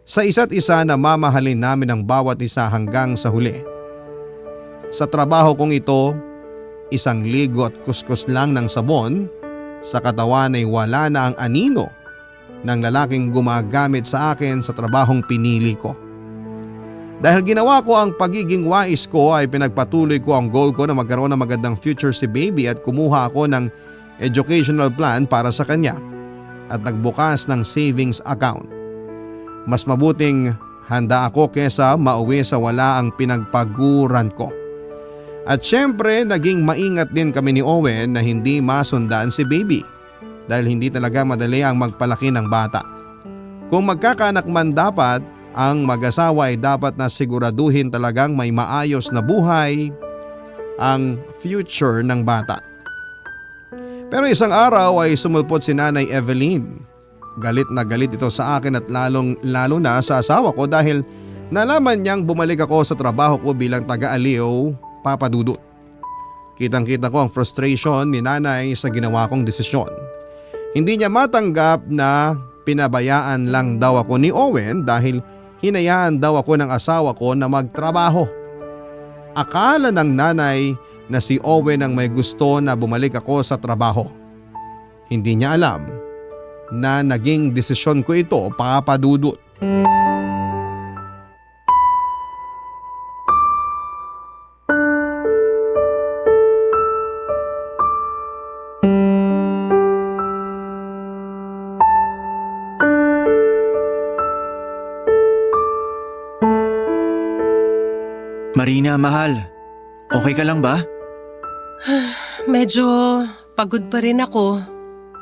sa isa't isa na mamahalin namin ang bawat isa hanggang sa huli. Sa trabaho kong ito, 1 ligo at kuskus lang ng sabon sa katawan ay wala na ang anino ng lalaking gumagamit sa akin sa trabahong pinili ko. Dahil ginawa ko ang pagiging wais ko ay pinagpatuloy ko ang goal ko na magkaroon ng magandang future si baby at kumuha ako ng educational plan para sa kanya at nagbukas ng savings account. Mas mabuting handa ako kesa mauwi sa wala ang pinagpaguran ko. At syempre naging maingat din kami ni Owen na hindi masundan si baby dahil hindi talaga madali ang magpalaki ng bata. Kung magkakaanak man dapat, ang mag-asawa ay dapat na siguraduhin talagang may maayos na buhay ang future ng bata. Pero isang araw ay sumulpot si Nanay Evelyn. Galit na galit ito sa akin at lalo na sa asawa ko dahil nalaman niyang bumalik ako sa trabaho ko bilang taga-aliw, Papa Dudut. Kitang-kita ko ang frustration ni Nanay sa ginawa kong desisyon. Hindi niya matanggap na pinabayaan lang daw ako ni Owen dahil hinayaan daw ako ng asawa ko na magtrabaho. Akala ng Nanay na si Owen ang may gusto na bumalik ako sa trabaho. Hindi niya alam na naging desisyon ko ito, Papa Dudut. Marina, mahal. Okay ka lang ba? Medyo pagod pa rin ako.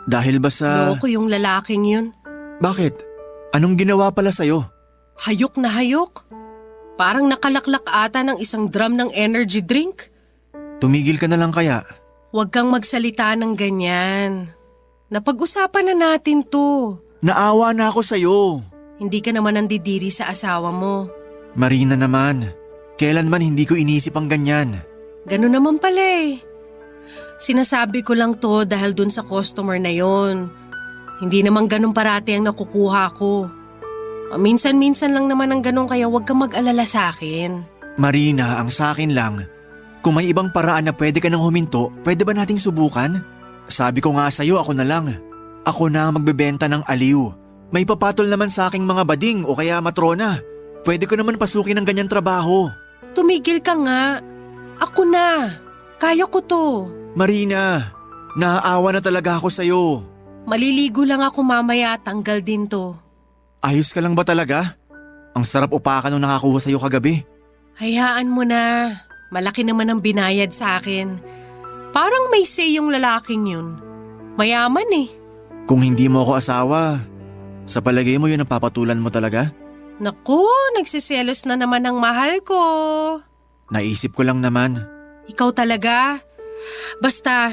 Dahil ba sa… Loko yung lalaking yun. Bakit? Anong ginawa pala sa'yo? Hayok na hayok. Parang nakalaklak ata ng isang drum ng energy drink. Tumigil ka na lang kaya? Huwag kang magsalita ng ganyan. Napag-usapan na natin to. Naawa na ako sa'yo. Hindi ka naman nandidiri sa asawa mo. Marina naman, kailanman hindi ko inisip ang ganyan. Ganun naman pala eh. Sinasabi ko lang to dahil dun sa customer na yon. Hindi naman ganun parati ang nakukuha ko. Minsan-minsan lang naman ang ganun kaya huwag kang mag-alala sa akin. Marina, ang sa akin lang, kung may ibang paraan na pwede ka nang huminto, pwede ba nating subukan? Sabi ko nga sa'yo, ako na lang. Ako na ang magbebenta ng aliw. May papatol naman sa aking mga bading o kaya matrona. Pwede ko naman pasukin ng ganyan trabaho. Tumigil ka nga. Ako na. Kaya ko to. Marina, naaawa na talaga ako sa'yo. Maliligo lang ako mamaya, tanggal din to. Ayos ka lang ba talaga? Ang sarap upakan nung nakakuha sa'yo kagabi. Hayaan mo na. Malaki naman ang binayad sa akin. Parang may say yung lalaking yun. Mayaman eh. Kung hindi mo ako asawa, sa palagay mo yun ang papatulan mo talaga? Naku, nagsiselos na naman ang mahal ko. Naisip ko lang naman. Ikaw talaga? Basta,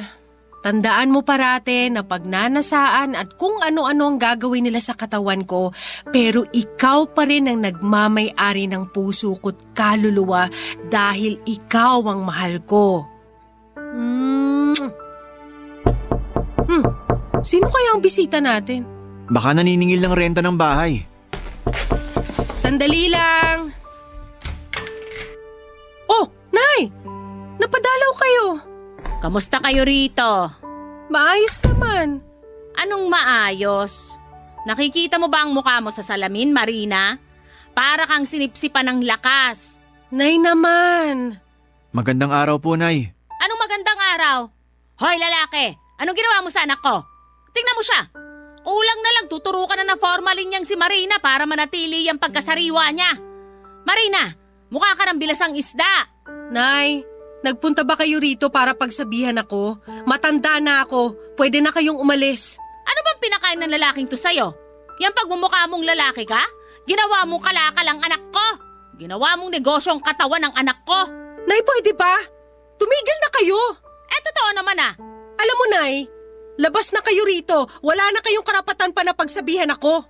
tandaan mo parate na pagnanasaan at kung ano-ano ang gagawin nila sa katawan ko, pero ikaw pa rin ang nagmamay-ari ng puso ko't kaluluwa dahil ikaw ang mahal ko. Sino kaya ang bisita natin? Baka naniningil ng renta ng bahay. Sandali lang! Oh, Nay! Napadalaw kayo! Kamusta kayo rito? Maayos naman. Anong maayos? Nakikita mo ba ang mukha mo sa salamin, Marina? Para kang sinipsipan ng lakas. Nay naman! Magandang araw po, Nay. Anong magandang araw? Hoy lalaki, anong ginawa mo sa anak ko? Tingnan mo siya. Kulang na lang tuturo ka na ng formalin niyang si Marina para manatili ang pagkasariwa niya. Marina, mukha ka ng bilasang isda. Nay, nagpunta ba kayo rito para pagsabihan ako? Matanda na ako, pwede na kayong umalis. Ano bang pinakain ng lalaking to sa'yo? Yan pagmumukha mong lalaki ka? Ginawa mong kalakal ang anak ko. Ginawa mong negosyo ang katawan ng anak ko. Nay, pwede ba? Tumigil na kayo. Totoo naman ah. Alam mo, Nay, labas na kayo rito. Wala na kayong karapatan pa na pagsabihan ako.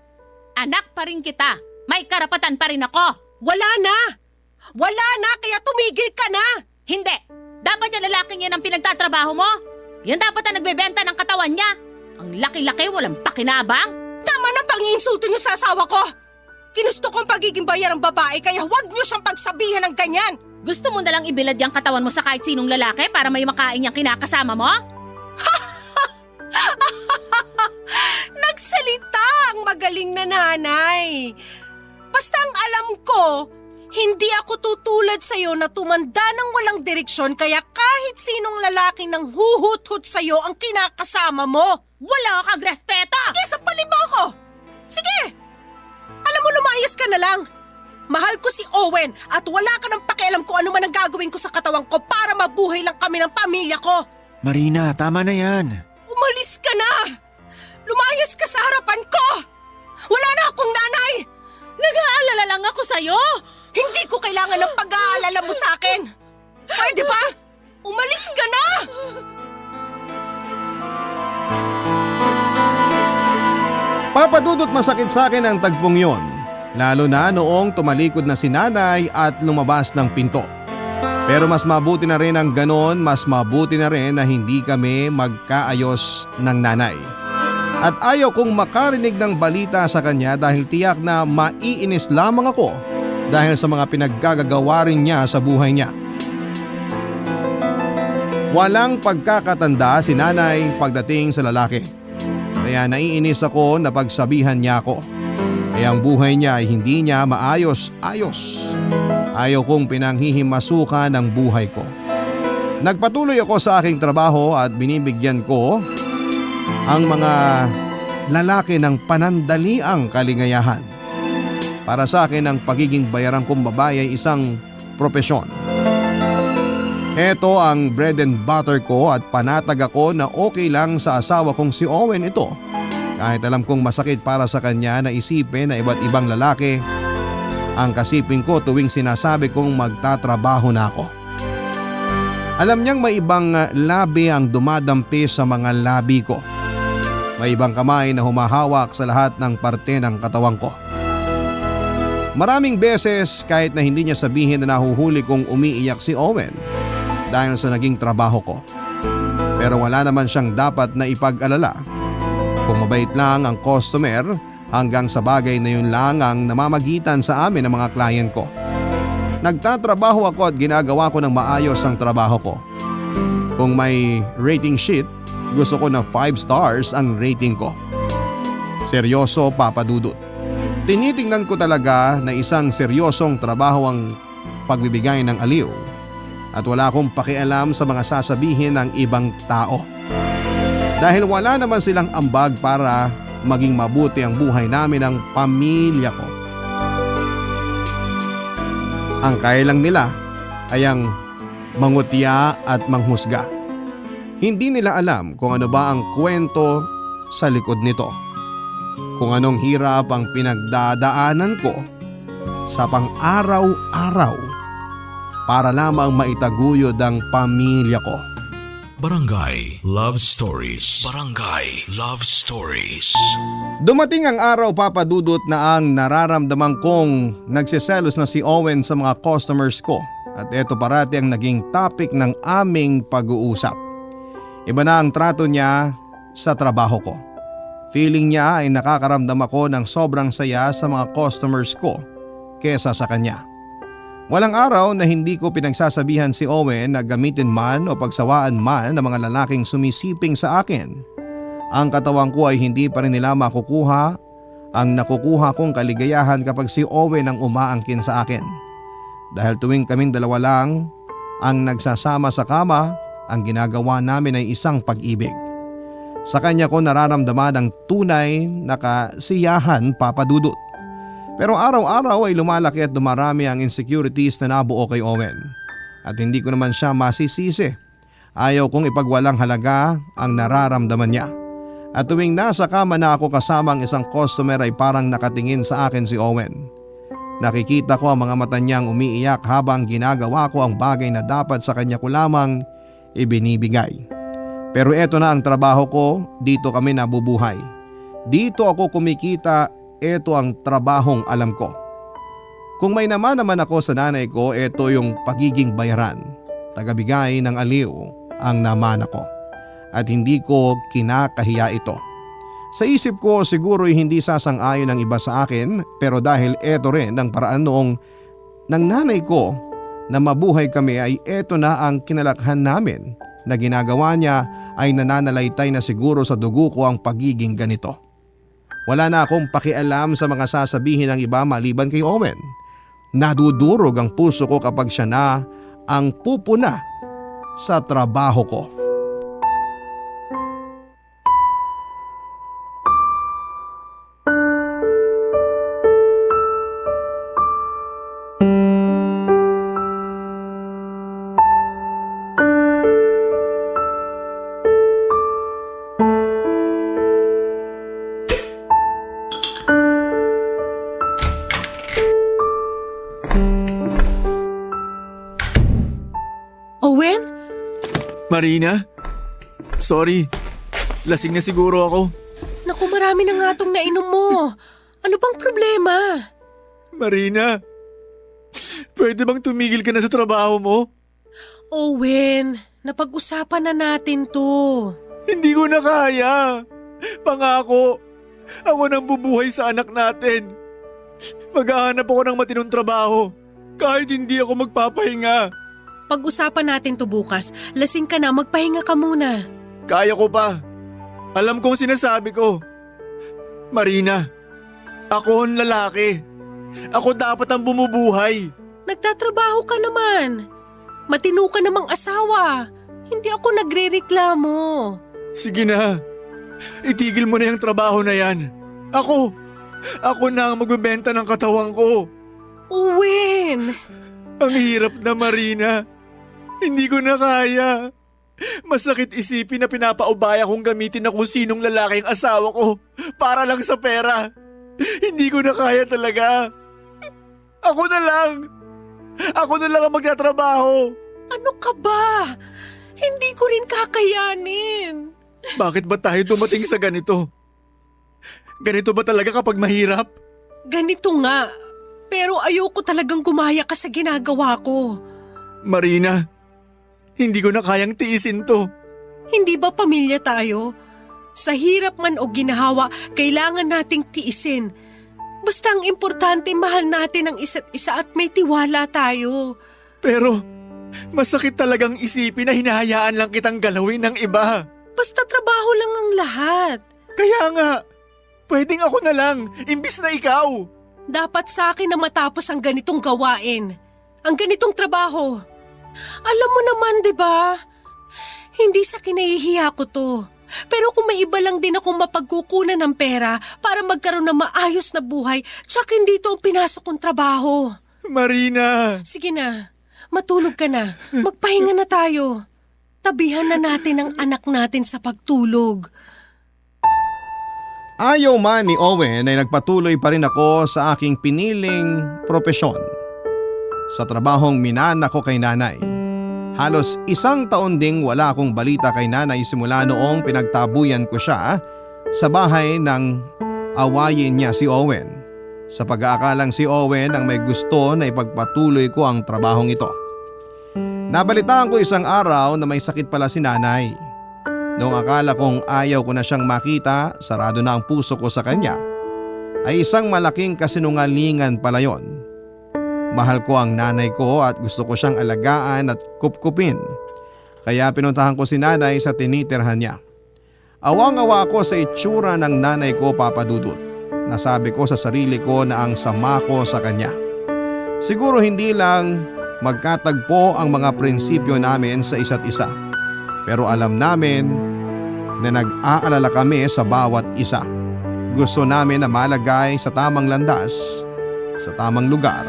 Anak pa rin kita. May karapatan pa rin ako. Wala na! Wala na, kaya tumigil ka na! Hindi. Dapat yung lalaking yan ang pinagtatrabaho mo. Yan dapat ang nagbebenta ng katawan niya. Ang laki-laki, walang pakinabang. Tama na pang-iinsulto niyo sa asawa ko! Ginusto kong pagiging bayarang babae kaya huwag niyo siyang pagsabihan ng ganyan! Gusto mo nalang ibilad yung katawan mo sa kahit sinong lalaki para may makain yung kinakasama mo? Nagsalita ang magaling na nanay! Basta ang alam ko, hindi ako tutulad sa'yo na tumanda ng walang direksyon kaya kahit sinong lalaking nang huhut-hut sa'yo ang kinakasama mo. Wala kang respeto! Sige, sampalin mo ako! Sige! Alam mo, lumayas ka na lang. Mahal ko si Owen at wala ka ng pakialam kung ano man ang gagawin ko sa katawan ko para mabuhay lang kami ng pamilya ko. Marina, tama na yan. Umalis ka na! Lumayas ka sa harapan ko! Wala na akong nanay! Nag-aalala lang ako sa'yo! Hindi ko kailangan ng pag-aalala mo sa akin! Pwede ba? Umalis ka na! Papa Dudut, masakit sa akin ang tagpong yon. Lalo na noong tumalikod na si nanay at lumabas ng pinto. Pero mas mabuti na rin ang ganon, mas mabuti na rin na hindi kami magkaayos ng nanay. At ayaw kong makarinig ng balita sa kanya dahil tiyak na maiinis lamang ako dahil sa mga pinaggagawa rin niya sa buhay niya. Walang pagkakatanda si nanay pagdating sa lalaki. Kaya naiinis ako na pagsabihan niya ako. Kaya ang buhay niya ay hindi niya maayos-ayos. Ayaw kong pinanghihimasukan ang buhay ko. Nagpatuloy ako sa aking trabaho at binibigyan ko ang mga lalaki ng panandaliang kaligayahan. Para sa akin ang pagiging bayarang kong babae ay isang propesyon. Ito ang bread and butter ko at panatag ako na okay lang sa asawa kong si Owen ito. Kahit alam kong masakit para sa kanya na isipin na iba't ibang lalaki ang kasiping ko tuwing sinasabi kong magtatrabaho na ako. Alam niyang may ibang labi ang dumadampi sa mga labi ko. May ibang kamay na humahawak sa lahat ng parte ng katawan ko. Maraming beses kahit na hindi niya sabihin na nahuhuli kong umiiyak si Owen dahil sa naging trabaho ko. Pero wala naman siyang dapat na ipag-alala. Kung mabait lang ang customer, hanggang sa bagay na yun lang ang namamagitan sa amin ng mga client ko. Nagtatrabaho ako at ginagawa ko ng maayos ang trabaho ko. Kung may rating sheet, gusto ko na 5 stars ang rating ko. Seryoso, Papa Dudut. Tinitingnan ko talaga na isang seryosong trabaho ang pagbibigay ng aliw at wala akong pakialam sa mga sasabihin ng ibang tao. Dahil wala naman silang ambag para maging mabuti ang buhay namin ng pamilya ko. Ang kaya lang nila ay ang mangutya at manghusga. Hindi nila alam kung ano ba ang kwento sa likod nito. Kung anong hirap ang pinagdadaanan ko sa pang-araw-araw para lamang maitaguyod ang pamilya ko. Barangay Love Stories. Barangay Love Stories. Dumating ang araw, Papa Dudut, na ang nararamdaman kong nagsiselos na si Owen sa mga customers ko. At ito parati ang naging topic ng aming pag-uusap. Iba na ang trato niya sa trabaho ko. Feeling niya ay nakakaramdam ako ng sobrang saya sa mga customers ko kesa sa kanya. Walang araw na hindi ko pinagsasabihan si Owen na gamitin man o pagsawaan man ng mga lalaking sumisiping sa akin. Ang katawan ko ay hindi pa rin nila makukuha ang nakukuha kong kaligayahan kapag si Owen ang umaangkin sa akin. Dahil tuwing kaming dalawa lang ang nagsasama sa kama, ang ginagawa namin ay isang pag-ibig. Sa kanya ko nararamdaman ang tunay na kasiyahan, Papa Dudut. Pero araw-araw ay lumalaki at dumarami ang insecurities na nabuo kay Owen. At hindi ko naman siya masisisi. Ayaw kong ipagwalang halaga ang nararamdaman niya. At tuwing nasa kama na ako kasama ang isang customer ay parang nakatingin sa akin si Owen. Nakikita ko ang mga mata niyang umiiyak habang ginagawa ko ang bagay na dapat sa kanya ko lamang ibinibigay. Pero eto na ang trabaho ko, dito kami nabubuhay. Dito ako kumikita, eto ang trabahong alam ko. Kung may naman ako sa nanay ko, eto yung pagiging bayaran. Tagabigay ng aliw ang naman ako. At hindi ko kinakahiya ito. Sa isip ko siguro hindi sasang-ayon ang iba sa akin, pero dahil eto rin ang paraan noong ng nanay ko na mabuhay kami ay eto na ang kinalakhan namin na ginagawa niya ay nananalaytay na siguro sa dugo ko ang pagiging ganito. Wala na akong pakialam sa mga sasabihin ng iba maliban kay Owen. Nadudurog ang puso ko kapag siya na ang pupuna sa trabaho ko. Owen? Marina? Sorry. Lasing na siguro ako. Naku, marami na nga tong nainom mo. Ano bang problema? Marina, pwede bang tumigil ka na sa trabaho mo? Owen, napag-usapan na natin to. Hindi ko na kaya. Pangako, ako nang bubuhay sa anak natin. Maghahanap ako ng matinong trabaho kahit hindi ako magpapahinga. Pag-usapan natin to bukas. Lasing ka na, magpahinga ka muna. Kaya ko pa. Alam kong sinasabi ko. Marina, ako ang lalaki. Ako dapat ang bumubuhay. Nagtatrabaho ka naman. Matino ka namang asawa. Hindi ako nagrereklamo. Sige na. Itigil mo na yung trabaho na yan. Ako na ang magbebenta ng katawan ko. Owen! Ang hirap na, Marina. Hindi ko na kaya. Masakit isipin na pinapaubaya kong gamitin na kung sinong lalaki ang asawa ko para lang sa pera. Hindi ko na kaya talaga. Ako na lang ang magtatrabaho. Ano ka ba? Hindi ko rin kakayanin. Bakit ba tayo dumating sa ganito? Ganito ba talaga kapag mahirap? Ganito nga. Pero ayoko talagang gumaya ka sa ginagawa ko. Marina, hindi ko na kayang tiisin to. Hindi ba pamilya tayo? Sa hirap man o ginahawa, kailangan nating tiisin. Basta ang importante, mahal natin ang isa't isa at may tiwala tayo. Pero masakit talagang isipin na hinahayaan lang kitang galawin ng iba. Basta trabaho lang ang lahat. Kaya nga, pwedeng ako na lang, imbis na ikaw. Dapat sa akin na matapos ang ganitong gawain. Ang ganitong trabaho. Alam mo naman, di ba? Hindi sa kinahihiya ko to. Pero kung may iba lang din akong mapagkukunan ng pera para magkaroon ng maayos na buhay, tsak hindi ito ang pinasok kong trabaho. Marina! Sige na, matulog ka na. Magpahinga na tayo. Tabihan na natin ang anak natin sa pagtulog. Ayaw man ni Owen ay nagpatuloy pa rin ako sa aking piniling propesyon. Sa trabahong minana ko kay nanay. Halos 1 taon ding wala akong balita kay nanay simula noong pinagtabuyan ko siya sa bahay ng awayin niya si Owen. Sa pag-aakalang si Owen ang may gusto na ipagpatuloy ko ang trabahong ito. Nabalitaan ko isang araw na may sakit pala si nanay. Noong akala kong ayaw ko na siyang makita, sarado na ang puso ko sa kanya, ay isang malaking kasinungalingan pala yon. Mahal ko ang nanay ko at gusto ko siyang alagaan at kupkupin. Kaya pinuntahan ko si nanay sa tinitirhan niya. Awang-awa ako sa itsura ng nanay ko, Papa Dudut. Nasabi ko sa sarili ko na ang sama ko sa kanya. Siguro hindi lang magkatagpo ang mga prinsipyo namin sa isa't isa. Pero alam namin na nag-aalala kami sa bawat isa. Gusto namin na malagay sa tamang landas sa tamang lugar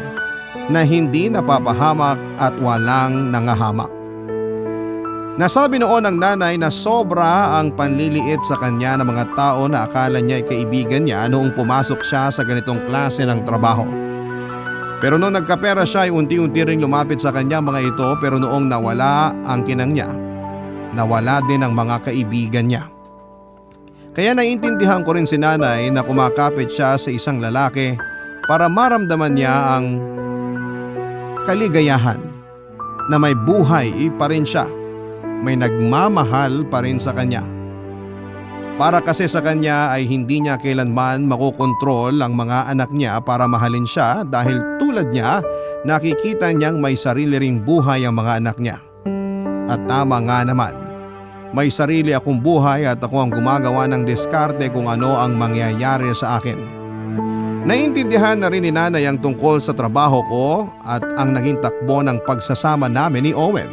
na hindi napapahamak at walang nangahamak. Nasabi noon ng nanay na sobra ang panliliit sa kanya ng mga tao na akala niya ay kaibigan niya noong pumasok siya sa ganitong klase ng trabaho. Pero noong nagkapera siya ay unti-unti ring lumapit sa kanya mga ito, pero noong nawala ang kinang niya, nawala din ang mga kaibigan niya. Kaya naiintindihan ko rin si nanay na kumakapit siya sa isang lalaki para maramdaman niya ang kaligayahan na may buhay pa rin siya. May nagmamahal pa rin sa kanya. Para kasi sa kanya ay hindi niya kailanman makokontrol ang mga anak niya para mahalin siya dahil tulad niya nakikita niyang may sarili ring buhay ang mga anak niya. At tama nga naman, may sarili akong buhay at ako ang gumagawa ng diskarte kung ano ang mangyayari sa akin. Naiintindihan na rin ni nanay ang tungkol sa trabaho ko at ang naging takbo ng pagsasama namin ni Owen.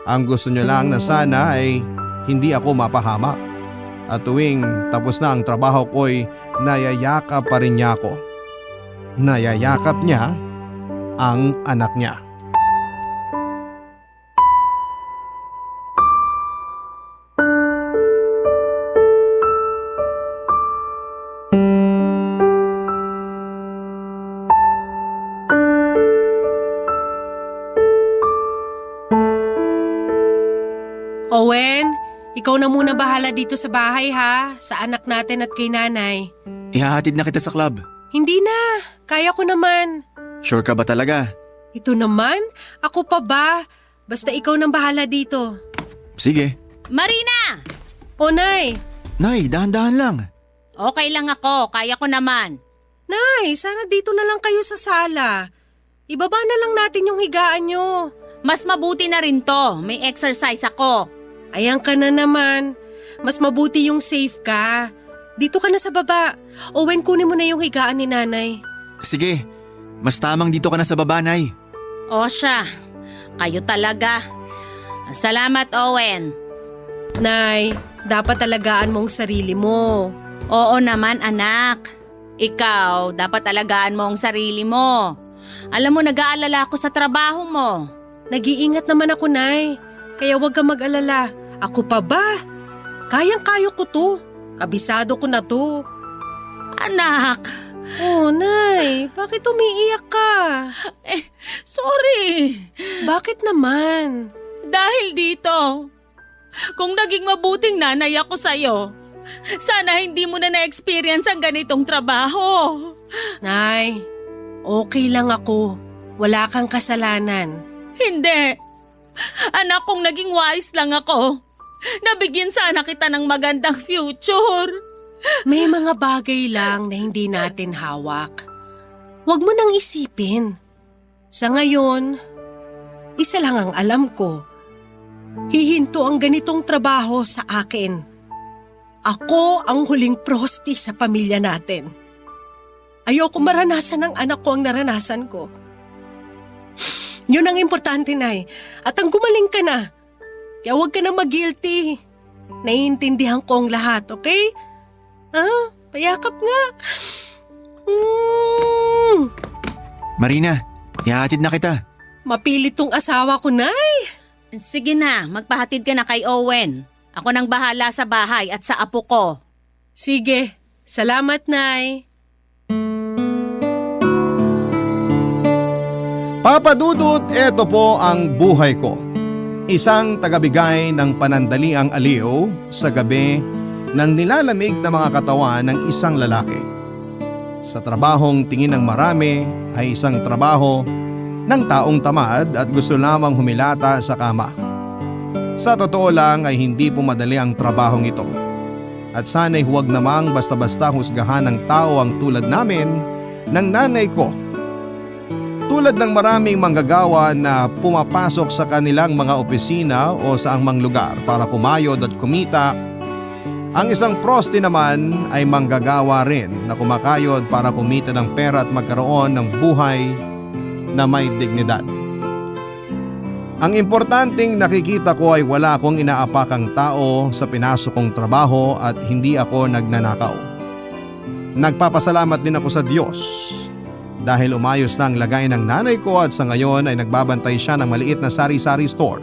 Ang gusto niya lang na sana ay hindi ako mapahamak. At tuwing tapos na ang trabaho ko'y nayayakap pa rin niya ako. Nayayakap niya ang anak niya. Owen, ikaw na muna bahala dito sa bahay ha, sa anak natin at kay nanay. Ihahatid na kita sa club. Hindi na, kaya ko naman. Sure ka ba talaga? Ito naman, ako pa ba? Basta ikaw nang bahala dito. Sige. Marina! O Nay, Nay, dahan-dahan lang. Okay lang ako, kaya ko naman. Nay, sana dito na lang kayo sa sala. Ibaba na lang natin yung higaan nyo. Mas mabuti na rin to, may exercise ako. Ayan ka na naman. Mas mabuti yung safe ka. Dito ka na sa baba. Owen, kunin mo na yung higaan ni nanay. Sige, mas tamang dito ka na sa baba, Nay. O siya, kayo talaga. Salamat, Owen. Nay, dapat talagaan mong sarili mo. Oo naman, anak. Ikaw, dapat alagaan mo ang sarili mo. Alam mo, nag-aalala ako sa trabaho mo. Nag-iingat naman ako, Nay. Kaya huwag kang mag-alala. Ako pa ba? Kayang-kayo ko to. Kabisado ko na to. Anak! Oh, Nay, bakit umiiyak ka? Sorry! Bakit naman? Dahil dito. Kung naging mabuting nanay ako sa'yo, sana hindi mo na na-experience ang ganitong trabaho. Nay, okay lang ako. Wala kang kasalanan. Hindi. Anak, kung naging wise lang ako, nabigyan sana kita ng magandang future. May mga bagay lang na hindi natin hawak. Huwag mo nang isipin. Sa ngayon, isa lang ang alam ko. Hihinto ang ganitong trabaho sa akin. Ako ang huling prosti sa pamilya natin. Ayoko maranasan ng anak ko ang naranasan ko. Yun ang importante, Nay. At ang gumaling ka na. Kaya huwag ka na mag-guilty. Naiintindihan ko ang lahat, okay? Ha? Payakap nga. Marina, ihahatid na kita. Mapilit tong asawa ko, Nay. Sige na, magpahatid ka na kay Owen. Ako nang bahala sa bahay at sa apo ko. Sige. Salamat, Nay. Papa Dudut, eto po ang buhay ko. Isang tagabigay ng panandaliang aliw sa gabi ng nilalamig na mga katawan ng isang lalaki. Sa trabahong tingin ng marami ay isang trabaho ng taong tamad at gusto lamang humilata sa kama. Sa totoo lang ay hindi po madali ang trabahong ito. At sana'y huwag namang basta-basta husgahan ng tao ang tulad namin ng nanay ko. Tulad ng maraming manggagawa na pumapasok sa kanilang mga opisina o sa angmang lugar para kumayod at kumita, ang isang prosti naman ay manggagawa rin na kumakayod para kumita ng pera at magkaroon ng buhay na may dignidad. Ang importanteng nakikita ko ay wala akong inaapakang tao sa pinasok kong trabaho at hindi ako nagnanakaw. Nagpapasalamat din ako sa Diyos dahil umayos na ang lagay ng nanay ko at sa ngayon ay nagbabantay siya ng maliit na sari-sari store.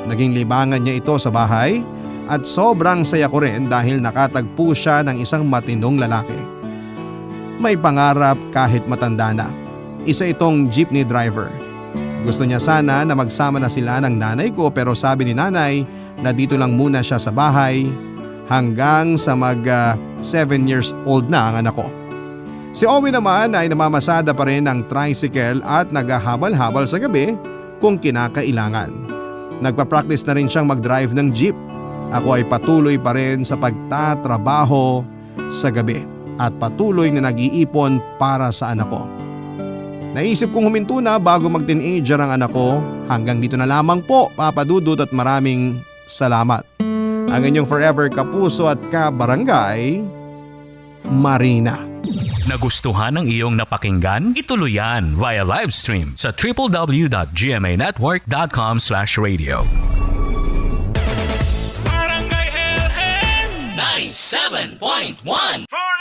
Naging libangan niya ito sa bahay at sobrang saya ko rin dahil nakatagpo siya ng isang matinong lalaki. May pangarap kahit matanda na. Isa itong jeepney driver. Gusto niya sana na magsama na sila ng nanay ko pero sabi ni nanay na dito lang muna siya sa bahay hanggang sa 7 years old na ang anak ko. Si Owie naman ay namamasada pa rin ng tricycle at naghahabal-habal sa gabi kung kinakailangan. Nagpa-practice na rin siyang mag-drive ng jeep. Ako ay patuloy pa rin sa pagtatrabaho sa gabi at patuloy na nag-iipon para sa anak ko. Naisip kong huminto na bago mag-teenager ang anak ko. Hanggang dito na lamang po, Papa Dudut, at maraming salamat. Ang inyong forever kapuso at kabarangay, Marina. Nagustuhan ng iyong napakinggan? Ituloy yan via live stream sa www.gmanetwork.com/radio. Barangay LS 97.1 for